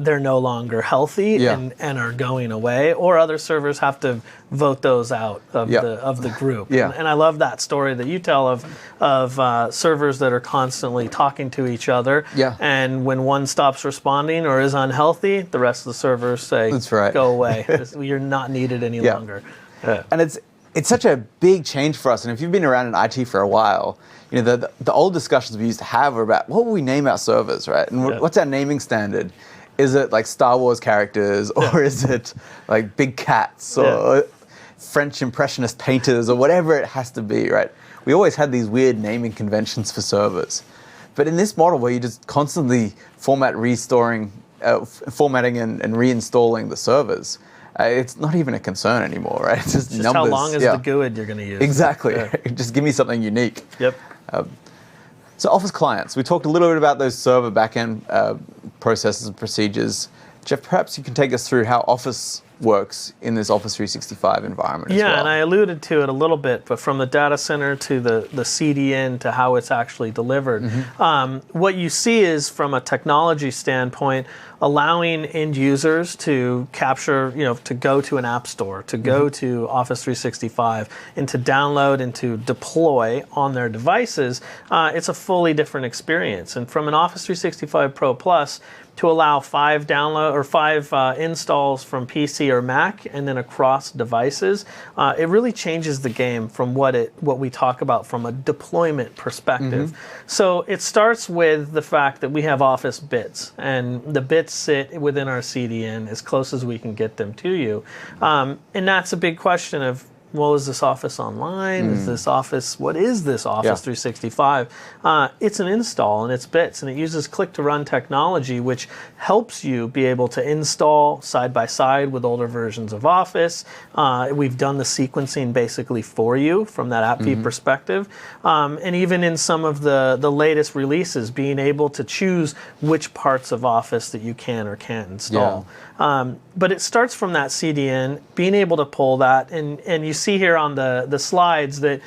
Speaker 2: they're no longer healthy and are going away, or other servers have to vote those out of the group. And I love that story that you tell of servers that are constantly talking to each other, and when one stops responding or is unhealthy, the rest of the servers say, go away. You're not needed any longer.
Speaker 1: And it's such a big change for us. And if you've been around in IT for a while, the old discussions we used to have were about what will we name our servers, right? And what's our naming standard? Is it like Star Wars characters, or is it like big cats, or French impressionist painters, or whatever it has to be, right? we always had these weird naming conventions for servers. But in this model where you're just constantly formatting and reinstalling the servers, it's not even a concern anymore, right? It's just numbers.
Speaker 2: How long is the GUID you're going to use.
Speaker 1: Exactly. Yeah. Just give me something unique.
Speaker 2: Yep.
Speaker 1: So Office clients, we talked a little bit about those server backend processes and procedures. Jeff, perhaps you can take us through how Office works in this Office 365 environment as well.
Speaker 2: Yeah, and I alluded to it a little bit, but from the data center to the CDN to how it's actually delivered, what you see is, from a technology standpoint, allowing end users to capture, to go to an app store, to go to Office 365, and to download and to deploy on their devices. It's a fully different experience. And from an Office 365 Pro Plus, to allow 5 installs from PC or Mac and then across devices, it really changes the game from what we talk about from a deployment perspective. So it starts with the fact that we have Office bits, and the bits sit within our CDN as close as we can get them to you. And that's a big question of, well, is this Office Online? Is this Office? What is this Office 365? It's an install, and it's bits, and it uses click-to-run technology, which helps you be able to install side by side with older versions of Office. We've done the sequencing basically for you from that app view perspective, and even in some of the latest releases, being able to choose which parts of Office that you can or can't install. But it starts from that CDN, being able to pull that, and you see here on the slides that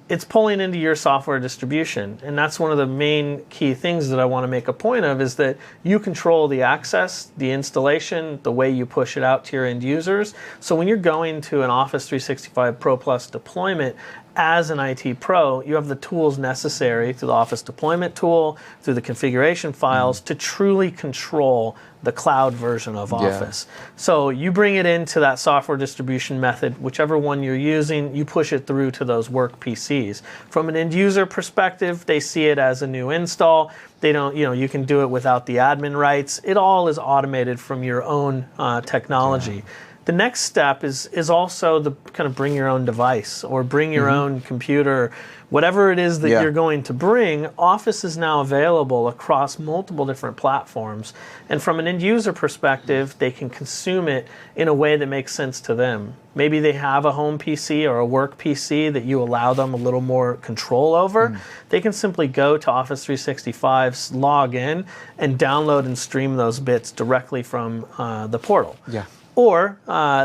Speaker 2: it's pulling into your software distribution. And that's one of the main key things that I want to make a point of, is that you control the access, the installation, the way you push it out to your end users. So when you're going to an Office 365 Pro Plus deployment, as an IT pro, you have the tools necessary through the Office deployment tool, through the configuration files, to truly control the cloud version of Office. So you bring it into that software distribution method, whichever one you're using, you push it through to those work PCs. From an end user perspective, they see it as a new install. They don't, you can do it without the admin rights. It all is automated from your own technology. The next step is also the kind of bring your own device or bring your own computer, whatever it is that you're going to bring. Office is now available across multiple different platforms. And from an end user perspective, they can consume it in a way that makes sense to them. Maybe they have a home PC or a work PC that you allow them a little more control over. They can simply go to Office 365, log in, and download and stream those bits directly from the portal. Or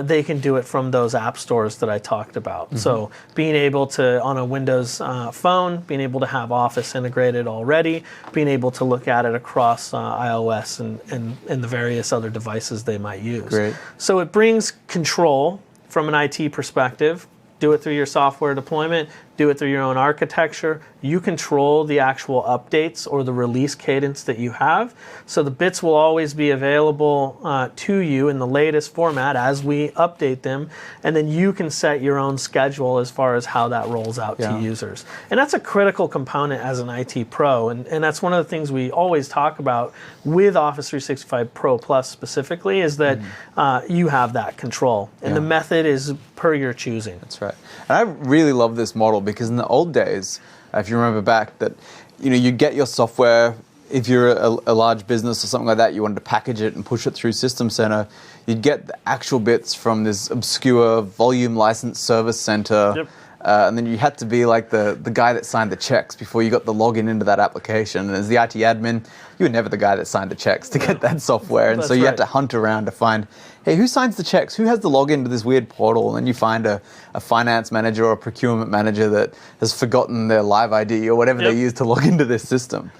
Speaker 2: they can do it from those app stores that I talked about. So being able to, on a Windows phone, being able to have Office integrated already, being able to look at it across iOS and the various other devices they might use.
Speaker 1: Great.
Speaker 2: So it brings control from an IT perspective. Do it through your software deployment, do it through your own architecture. You control the actual updates or the release cadence that you have. So the bits will always be available to you in the latest format as we update them. And then you can set your own schedule as far as how that rolls out to users. And that's a critical component as an IT pro. And that's one of the things we always talk about with Office 365 Pro Plus specifically, is that you have that control. And the method is per your choosing.
Speaker 1: That's right. And I really love this model because in the old days, if you remember back, that you get your software. If you're a large business or something like that, you wanted to package it and push it through System Center, you'd get the actual bits from this obscure volume license service center. And then you had to be like the guy that signed the checks before you got the login into that application. And as the IT admin, you were never the guy that signed the checks to get that software. And so you had to hunt around to find, hey, who signs the checks? Who has the login to this weird portal? And then you find a finance manager or a procurement manager that has forgotten their live ID or whatever they use to log into this system.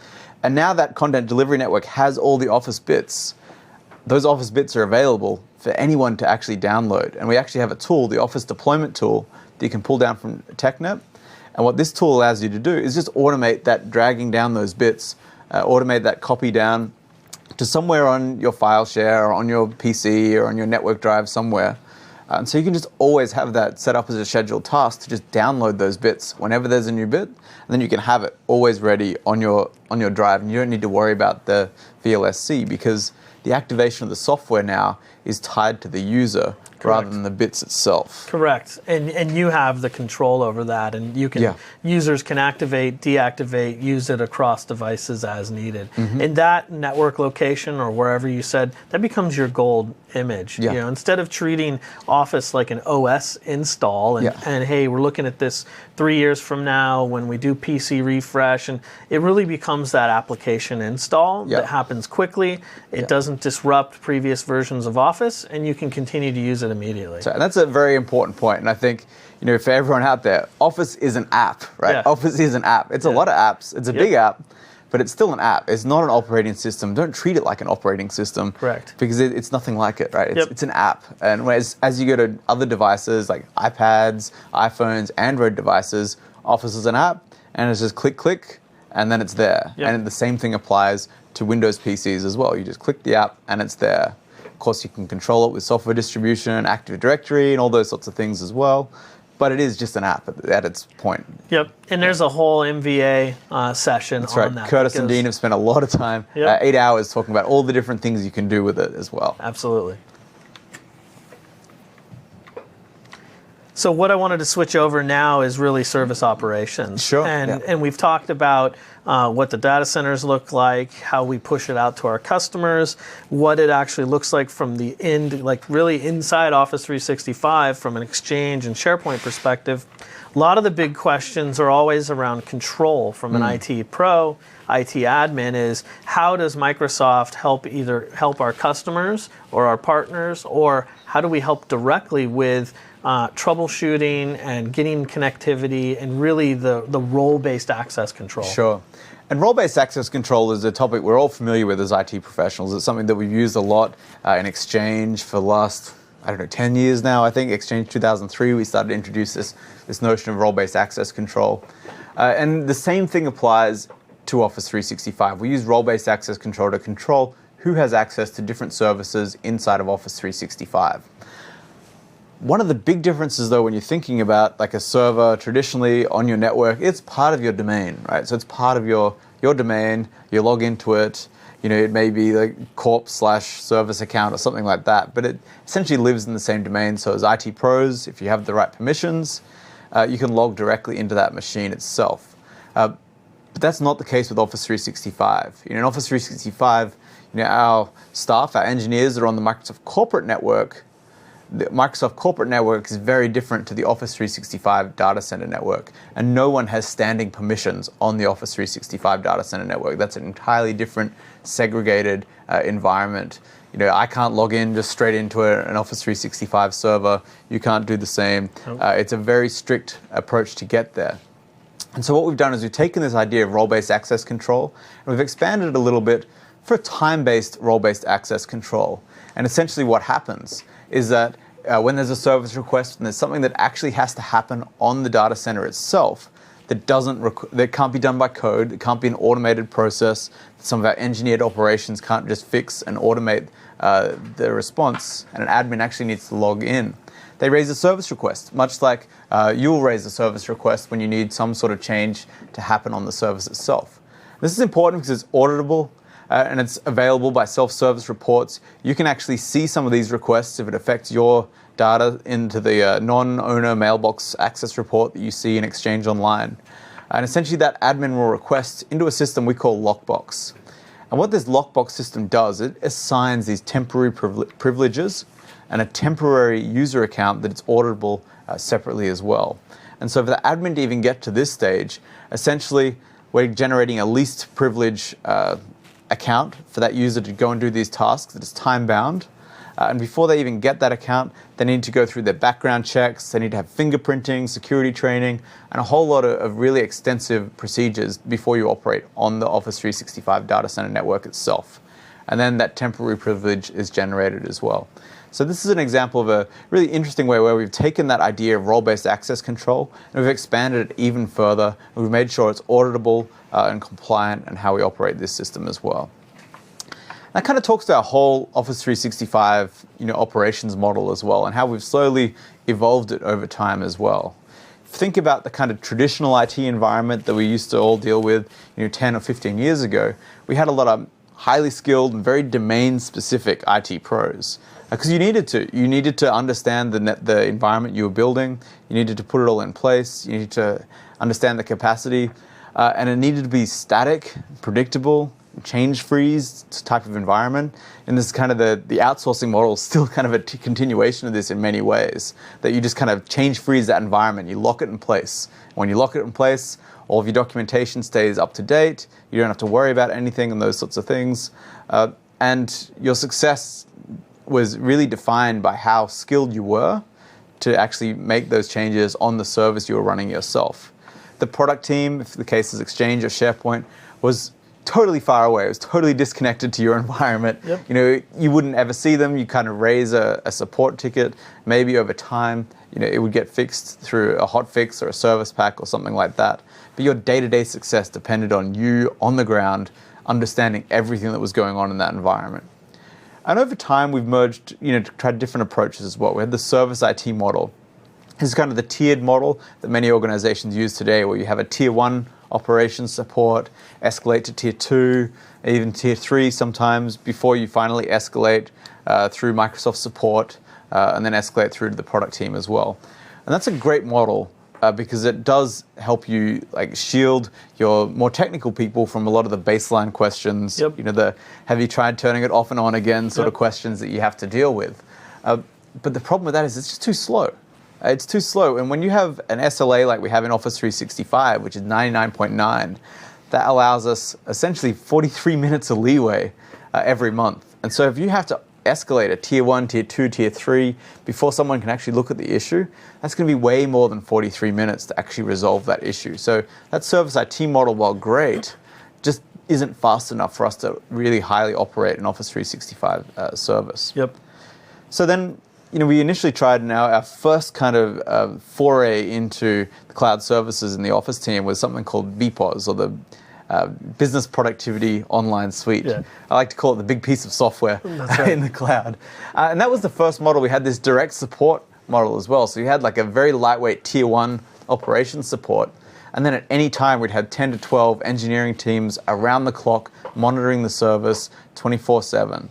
Speaker 1: And now that content delivery network has all the Office bits. Those Office bits are available for anyone to actually download. And we actually have a tool, the Office deployment tool, that you can pull down from TechNet. And what this tool allows you to do is just automate that dragging down those bits, automate that copy down to somewhere on your file share or on your PC or on your network drive somewhere. And so you can just always have that set up as a scheduled task to just download those bits whenever there's a new bit, and then you can have it always ready on your drive, and you don't need to worry about the VLSC because the activation of the software now is tied to the user rather than the bits itself.
Speaker 2: Correct. And you have the control over that, and you can users can activate, deactivate, use it across devices as needed. In that network location or wherever you said, that becomes your gold image. You know, instead of treating Office like an OS install and hey, we're looking at this 3 years from now when we do PC refresh, and it really becomes that application install that happens quickly. It doesn't disrupt previous versions of Office, and you can continue to use it immediately.
Speaker 1: So that's a very important point, and I think, you know, for everyone out there, Office is an app, right? Office is an app. It's a lot of apps. It's a big app, but it's still an app. It's not an operating system. Don't treat it like an operating system.
Speaker 2: Correct.
Speaker 1: Because it's nothing like it, right? It's an app. And as you go to other devices like iPads, iPhones, Android devices, Office is an app, and it's just click, click, and then it's there. And the same thing applies to Windows PCs as well. You just click the app, and it's there. Of course, you can control it with software distribution, Active Directory, and all those sorts of things as well. But it is just an app at its point.
Speaker 2: And there's a whole MVA session on that.
Speaker 1: Curtis and Dean have spent a lot of time, 8 hours, talking about all the different things you can do with it as well.
Speaker 2: Absolutely. So what I wanted to switch over now is really service operations.
Speaker 1: Sure.
Speaker 2: And we've talked about what the data centers look like, how we push it out to our customers, what it actually looks like from the end, like really inside Office 365 from an Exchange and SharePoint perspective. A lot of the big questions are always around control from an IT pro, IT admin is how does Microsoft either help our customers or our partners, or how do we help directly with troubleshooting and getting connectivity and really the role-based access control.
Speaker 1: Sure. And role-based access control is a topic we're all familiar with as IT professionals. It's something that we've used a lot in Exchange for the last, 10 years now. I think Exchange 2003, we started to introduce this notion of role-based access control. And the same thing applies to Office 365. We use role-based access control to control who has access to different services inside of Office 365. One of the big differences, though, when you're thinking about like a server traditionally on your network, it's part of your domain, right? So it's part of your domain. You log into it. You know, it may be like corp/service account or something like that, but it essentially lives in the same domain. So as IT pros, if you have the right permissions, you can log directly into that machine itself. But that's not the case with Office 365. You know, in Office 365, our staff, our engineers are on the Microsoft corporate network. The Microsoft corporate network is very different to the Office 365 data center network, and no one has standing permissions on the Office 365 data center network. That's an entirely different, segregated environment. You know, I can't log in just straight into an Office 365 server. You can't do the same. It's a very strict approach to get there. And so what we've done is we've taken this idea of role-based access control, and we've expanded it a little bit for time-based role-based access control. And essentially what happens is that when there's a service request and there's something that actually has to happen on the data center itself that can't be done by code, it can't be an automated process, some of our engineered operations can't just fix and automate the response, and an admin actually needs to log in. They raise a service request, much like you'll raise a service request when you need some sort of change to happen on the service itself. This is important because it's auditable, and it's available by self-service reports. You can actually see some of these requests if it affects your data into the non-owner mailbox access report that you see in Exchange Online. And essentially that admin will request into a system we call Lockbox. And what this Lockbox system does, it assigns these temporary privileges and a temporary user account that it's auditable separately as well. And so for the admin to even get to this stage, essentially we're generating a least privilege account for that user to go and do these tasks that is time-bound. And before they even get that account, they need to go through their background checks, they need to have fingerprinting, security training, and a whole lot of really extensive procedures before you operate on the Office 365 data center network itself. And then that temporary privilege is generated as well. So this is an example of a really interesting way where we've taken that idea of role-based access control and we've expanded it even further. And we've made sure it's auditable and compliant in how we operate this system as well. That kind of talks to our whole Office 365 operations model as well, and how we've slowly evolved it over time as well. Think about the kind of traditional IT environment that we used to all deal with 10 or 15 years ago. We had a lot of highly skilled and very domain-specific IT pros. Because you needed to. You needed to understand the environment you were building. You needed to put it all in place. You needed to understand the capacity. And it needed to be static, predictable, change-freeze type of environment. And this is kind of the outsourcing model is still kind of a continuation of this in many ways, that you just kind of change-freeze that environment. You lock it in place. When you lock it in place, all of your documentation stays up to date. You don't have to worry about anything and those sorts of things. And your success was really defined by how skilled you were to actually make those changes on the service you were running yourself. The product team, if the case is Exchange or SharePoint, was totally far away. It was totally disconnected to your environment.
Speaker 2: Yep.
Speaker 1: You know, you wouldn't ever see them. You kind of raise a support ticket. Maybe over time, you know, it would get fixed through a hotfix or a service pack or something like that. But your day-to-day success depended on you on the ground, understanding everything that was going on in that environment. And over time, we've merged, you know, tried different approaches as well. We had the service IT model. This is kind of the tiered model that many organizations use today, where you have a tier 1 operations support, escalate to tier 2, even tier 3 sometimes, before you finally escalate through Microsoft support, and then escalate through to the product team as well. And that's a great model because it does help you like shield your more technical people from a lot of the baseline questions,
Speaker 2: Yep.
Speaker 1: you know, the have you tried turning it off and on again sort of questions that you have to deal with. But the problem with that is it's just too slow. It's too slow. And when you have an SLA like we have in Office 365, which is 99.9, that allows us essentially 43 minutes of leeway every month. And so if you have to escalate a tier 1, tier 2, tier 3 before someone can actually look at the issue, that's going to be way more than 43 minutes to actually resolve that issue. So that service IT model, while great, just isn't fast enough for us to really highly operate an Office 365 service.
Speaker 2: Yep.
Speaker 1: So then, you know, we initially tried now our first kind of foray into the cloud services in the Office team was something called BPOS, or the Business Productivity Online Suite.
Speaker 2: Yeah.
Speaker 1: I like to call it the big piece of software
Speaker 2: Right.
Speaker 1: in the cloud. And that was the first model. We had this direct support model as well. So you had like a very lightweight tier 1 operations support. And then at any time, we'd have 10 to 12 engineering teams around the clock monitoring the service 24/7.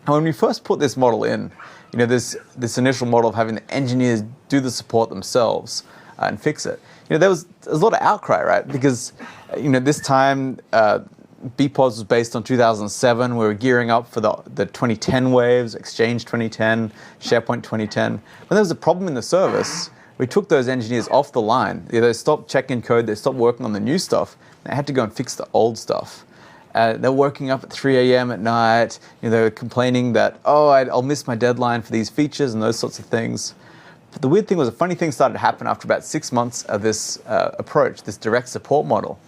Speaker 1: And when we first put this model in, you know, this initial model of having the engineers do the support themselves and fix it, you know, there was a lot of outcry, right? Because, you know, this time BPOS was based on 2007. We were gearing up for the 2010 waves, Exchange 2010, SharePoint 2010. When there was a problem in the service, we took those engineers off the line. They stopped checking code, they stopped working on the new stuff. They had to go and fix the old stuff. They're working up at 3 a.m. at night. You know, they were complaining that, oh, I'll miss my deadline for these features and those sorts of things. But the weird thing was a funny thing started to happen after about 6 months of this approach, this direct support model.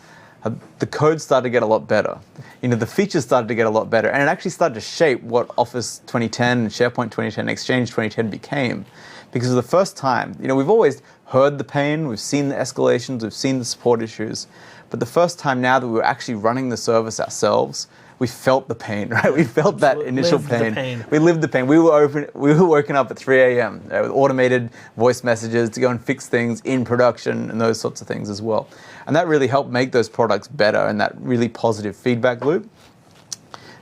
Speaker 1: The code started to get a lot better. You know, the features started to get a lot better, and it actually started to shape what Office 2010 and SharePoint 2010 and Exchange 2010 became. Because for the first time, you know, we've always heard the pain, we've seen the escalations, we've seen the support issues, but the first time now that we were actually running the service ourselves, we felt the pain, right? We felt that initial pain. We lived the pain. We were woken up at 3 a.m. With automated voice messages to go and fix things in production and those sorts of things as well. And that really helped make those products better and that really positive feedback loop.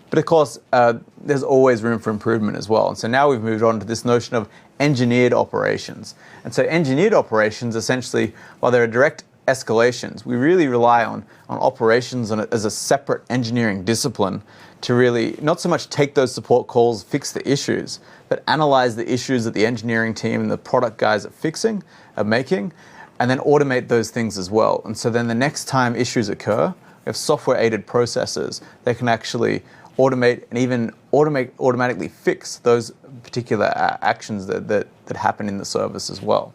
Speaker 1: But of course, there's always room for improvement as well. And so now we've moved on to this notion of engineered operations. And so engineered operations, essentially, while there are direct escalations, we really rely on operations as a separate engineering discipline to really not so much take those support calls, fix the issues, but analyze the issues that the engineering team and the product guys are making, and then automate those things as well. And so then the next time issues occur, we have software-aided processes that can actually automate and even automatically fix those particular actions that happen in the service as well.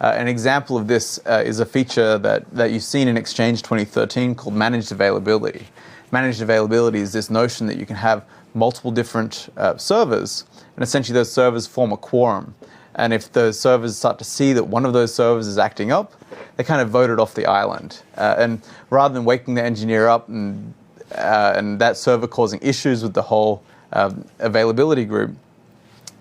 Speaker 1: An example of this is a feature that you've seen in Exchange 2013 called managed availability. Managed availability is this notion that you can have multiple different servers, and essentially those servers form a quorum. And if the servers start to see that one of those servers is acting up, they kind of vote it off the island. And rather than waking the engineer up and that server causing issues with the whole availability group,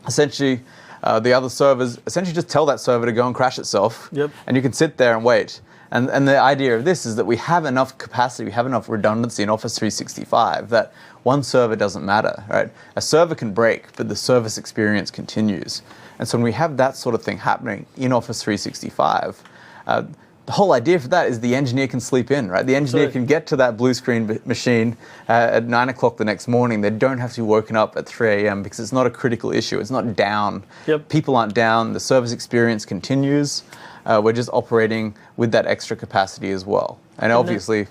Speaker 1: essentially The other servers essentially just tell that server to go and crash itself.
Speaker 2: Yep.
Speaker 1: And you can sit there and wait. And the idea of this is that we have enough capacity, we have enough redundancy in Office 365 that one server doesn't matter, right? A server can break, but the service experience continues. And so when we have that sort of thing happening in Office 365, the whole idea for that is the engineer can sleep in, right? The engineer can get to that blue screen machine at 9 o'clock the next morning. They don't have to be woken up at 3 a.m. because it's not a critical issue. It's not down.
Speaker 2: Yep.
Speaker 1: People aren't down. The service experience continues. We're just operating with that extra capacity as well. And obviously,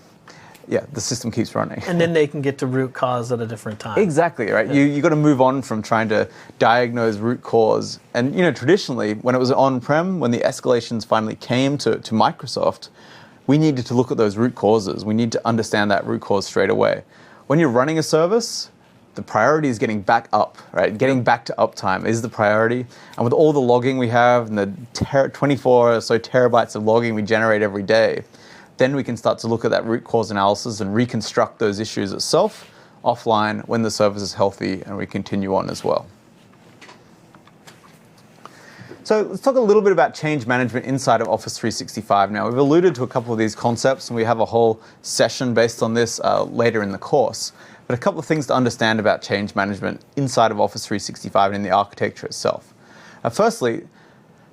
Speaker 1: the system keeps running.
Speaker 2: And then they can get to root cause at a different time.
Speaker 1: Exactly, right?
Speaker 2: Yeah.
Speaker 1: You got to move on from trying to diagnose root cause. And traditionally, when it was on-prem, when the escalations finally came to Microsoft, we needed to look at those root causes. We need to understand that root cause straight away. When you're running a service, the priority is getting back up, right? Getting back to uptime is the priority. And with all the logging we have and the 24 or so terabytes of logging we generate every day, then we can start to look at that root cause analysis and reconstruct those issues itself offline when the service is healthy, and we continue on as well. So let's talk a little bit about change management inside of Office 365 now. We've alluded to a couple of these concepts, and we have a whole session based on this later in the course. But a couple of things to understand about change management inside of Office 365 and in the architecture itself. Firstly,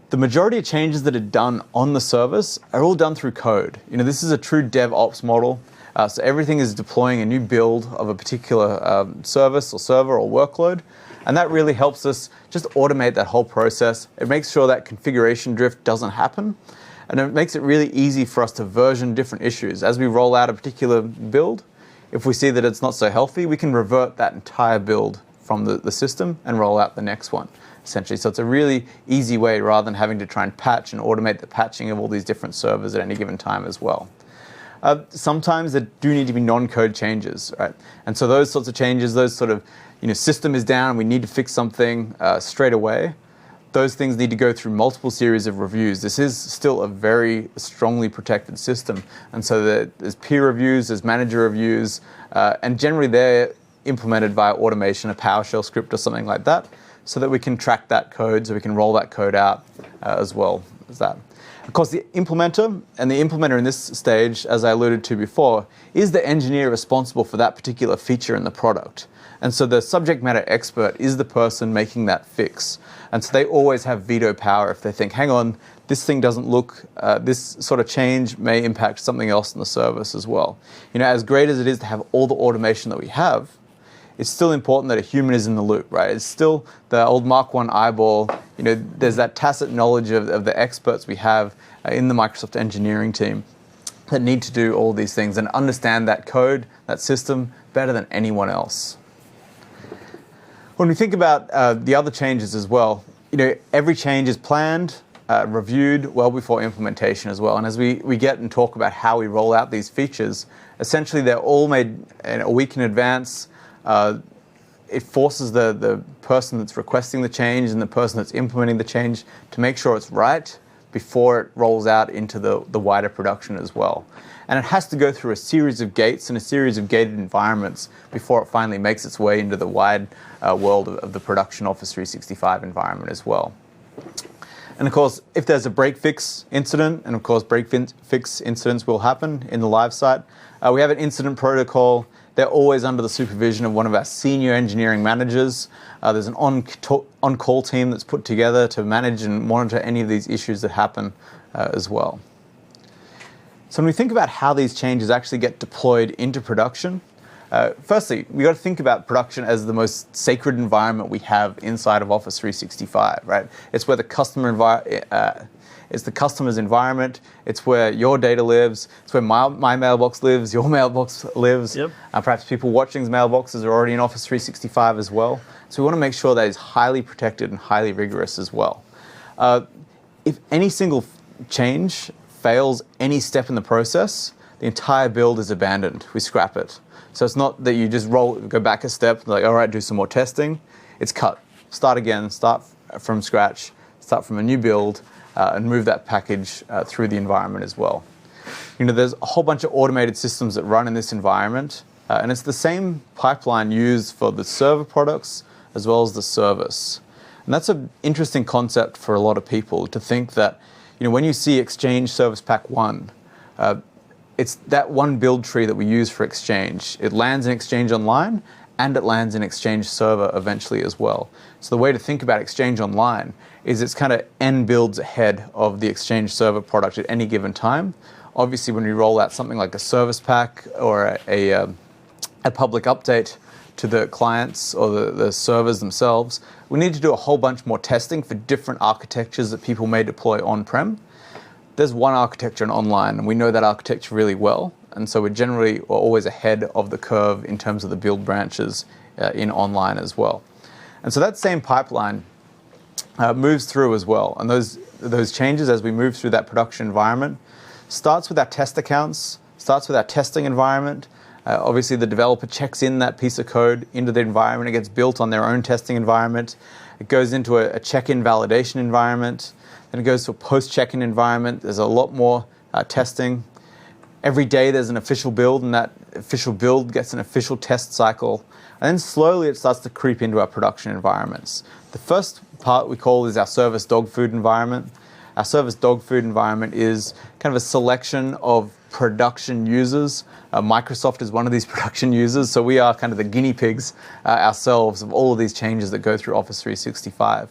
Speaker 1: the majority of changes that are done on the service are all done through code. This is a true DevOps model. So everything is deploying a new build of a particular service or server or workload. And that really helps us just automate that whole process. It makes sure that configuration drift doesn't happen. And it makes it really easy for us to version different issues. As we roll out a particular build, if we see that it's not so healthy, we can revert that entire build from the system and roll out the next one, essentially. So it's a really easy way rather than having to try and patch and automate the patching of all these different servers at any given time as well. Sometimes there do need to be non-code changes, right? And so those sorts of changes, those sort of, system is down, we need to fix something straight away. Those things need to go through multiple series of reviews. This is still a very strongly protected system. And so there's peer reviews, there's manager reviews, and generally they're implemented via automation, a PowerShell script or something like that, so that we can track that code, so we can roll that code out as well as that. Of course, the implementer in this stage, as I alluded to before, is the engineer responsible for that particular feature in the product. And so the subject matter expert is the person making that fix. And so they always have veto power if they think, hang on, this thing doesn't look, this sort of change may impact something else in the service as well. As great as it is to have all the automation that we have, it's still important that a human is in the loop, right? It's still the old Mark I eyeball. There's that tacit knowledge of the experts we have in the Microsoft engineering team that need to do all these things and understand that code, that system, better than anyone else. When we think about the other changes as well, every change is planned, reviewed well before implementation as well. And as we get and talk about how we roll out these features, essentially they're all made a week in advance. It forces the person that's requesting the change and the person that's implementing the change to make sure it's right before it rolls out into the wider production as well. And it has to go through a series of gates and a series of gated environments before it finally makes its way into the wide world of the production Office 365 environment as well. And of course, if there's a break-fix incident, and of course break-fix incidents will happen in the live site, we have an incident protocol. They're always under the supervision of one of our senior engineering managers. There's an on-call team that's put together to manage and monitor any of these issues that happen as well. So when we think about how these changes actually get deployed into production, firstly, we've got to think about production as the most sacred environment we have inside of Office 365, right? It's where the it's the customer's environment. It's where your data lives. It's where my mailbox lives, your mailbox lives.
Speaker 2: Yep.
Speaker 1: Perhaps people watching's mailboxes are already in Office 365 as well. So we want to make sure that it's highly protected and highly rigorous as well. If any single change fails any step in the process, the entire build is abandoned. We scrap it. So it's not that you just go back a step, like, all right, do some more testing. It's cut. Start again, start from scratch, start from a new build, and move that package through the environment as well. There's a whole bunch of automated systems that run in this environment, and it's the same pipeline used for the server products as well as the service. And that's an interesting concept for a lot of people to think that, when you see Exchange Service Pack 1, it's that one build tree that we use for Exchange. It lands in Exchange Online, and it lands in Exchange Server eventually as well. So the way to think about Exchange Online is it's kind of n builds ahead of the Exchange Server product at any given time. Obviously, when we roll out something like a service pack or a public update to the clients or the servers themselves, we need to do a whole bunch more testing for different architectures that people may deploy on-prem. There's one architecture in online, and we know that architecture really well, and so we're always ahead of the curve in terms of the build branches in online as well. And so that same pipeline moves through as well, and those changes as we move through that production environment starts with our test accounts, starts with our testing environment. Obviously, the developer checks in that piece of code into the environment. It gets built on their own testing environment. It goes into a check-in validation environment. Then it goes to a post-check-in environment. There's a lot more testing. Every day there's an official build, and that official build gets an official test cycle. And then slowly it starts to creep into our production environments. The first part we call is our service dog food environment. Our service dog food environment is kind of a selection of production users. Microsoft is one of these production users, so we are kind of the guinea pigs ourselves of all of these changes that go through Office 365.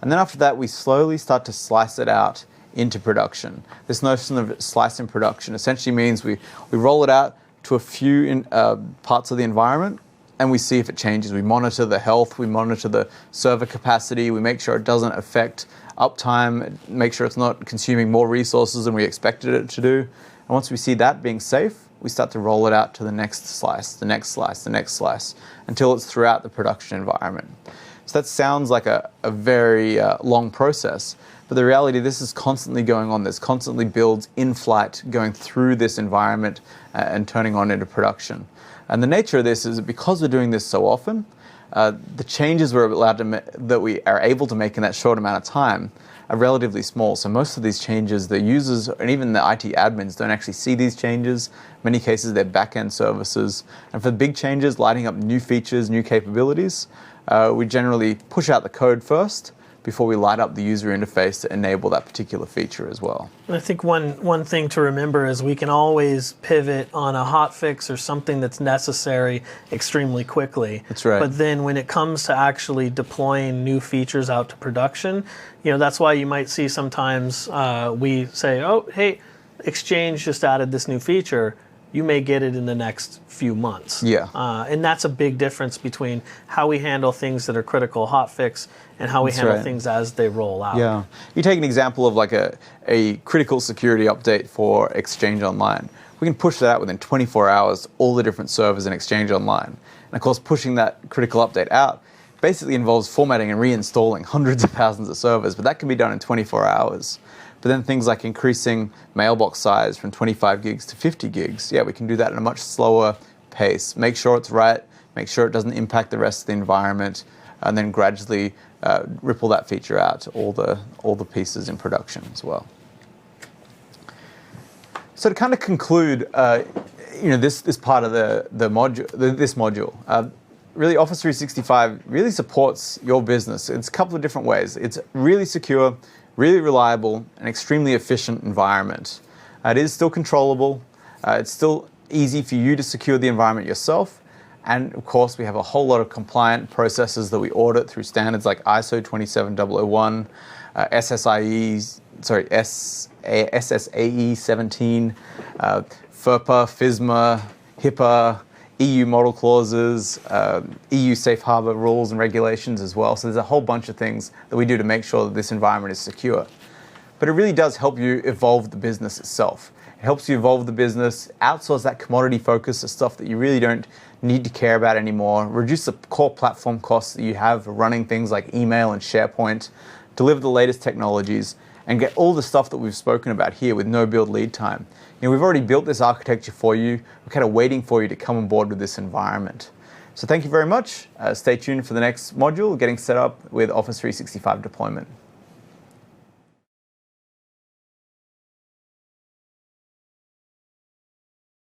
Speaker 1: And then after that, we slowly start to slice it out into production. This notion of slice in production essentially means we roll it out to a few parts of the environment, and we see if it changes. We monitor the health, we monitor the server capacity, we make sure it doesn't affect uptime, make sure it's not consuming more resources than we expected it to do. And once we see that being safe, we start to roll it out to the next slice, the next slice, the next slice, until it's throughout the production environment. So that sounds like a very long process, but the reality, this is constantly going on. There's constantly builds in flight going through this environment and turning on into production. And the nature of this is that because we're doing this so often, the changes that we are able to make in that short amount of time are relatively small. So most of these changes, the users and even the IT admins don't actually see these changes. In many cases, they're back-end services. And for the big changes, lighting up new features, new capabilities, we generally push out the code first before we light up the user interface to enable that particular feature as well.
Speaker 2: I think one thing to remember is we can always pivot on a hotfix or something that's necessary extremely quickly.
Speaker 1: That's right.
Speaker 2: But then when it comes to actually deploying new features out to production, that's why you might see sometimes we say, oh, hey, Exchange just added this new feature. You may get it in the next few months.
Speaker 1: Yeah.
Speaker 2: And that's a big difference between how we handle things that are critical hotfix and how we handle things as they roll out.
Speaker 1: Yeah. You take an example of like a critical security update for Exchange Online. We can push that out within 24 hours, all the different servers in Exchange Online. And of course, pushing that critical update out basically involves formatting and reinstalling hundreds of thousands of servers, but that can be done in 24 hours. But then things like increasing mailbox size from 25 gigs to 50 gigs, we can do that at a much slower pace. Make sure it's right, make sure it doesn't impact the rest of the environment, and then gradually ripple that feature out to all the pieces in production as well. So to kind of conclude, this part of the module, this module. Really, Office 365 really supports your business. It's a couple of different ways. It's really secure, really reliable, and extremely efficient environment. It is still controllable. It's still easy for you to secure the environment yourself. And of course, we have a whole lot of compliant processes that we audit through standards like ISO 27001, SSAE 17, FERPA, FISMA, HIPAA, EU model clauses, EU safe harbor rules and regulations as well. So there's a whole bunch of things that we do to make sure that this environment is secure. But it really does help you evolve the business itself. It helps you evolve the business, outsource that commodity focus to stuff that you really don't need to care about anymore, reduce the core platform costs that you have for running things like email and SharePoint, deliver the latest technologies, and get all the stuff that we've spoken about here with no build lead time. We've already built this architecture for you. We're kind of waiting for you to come on board with this environment. So thank you very much. Stay tuned for the next module, getting set up with Office 365 deployment.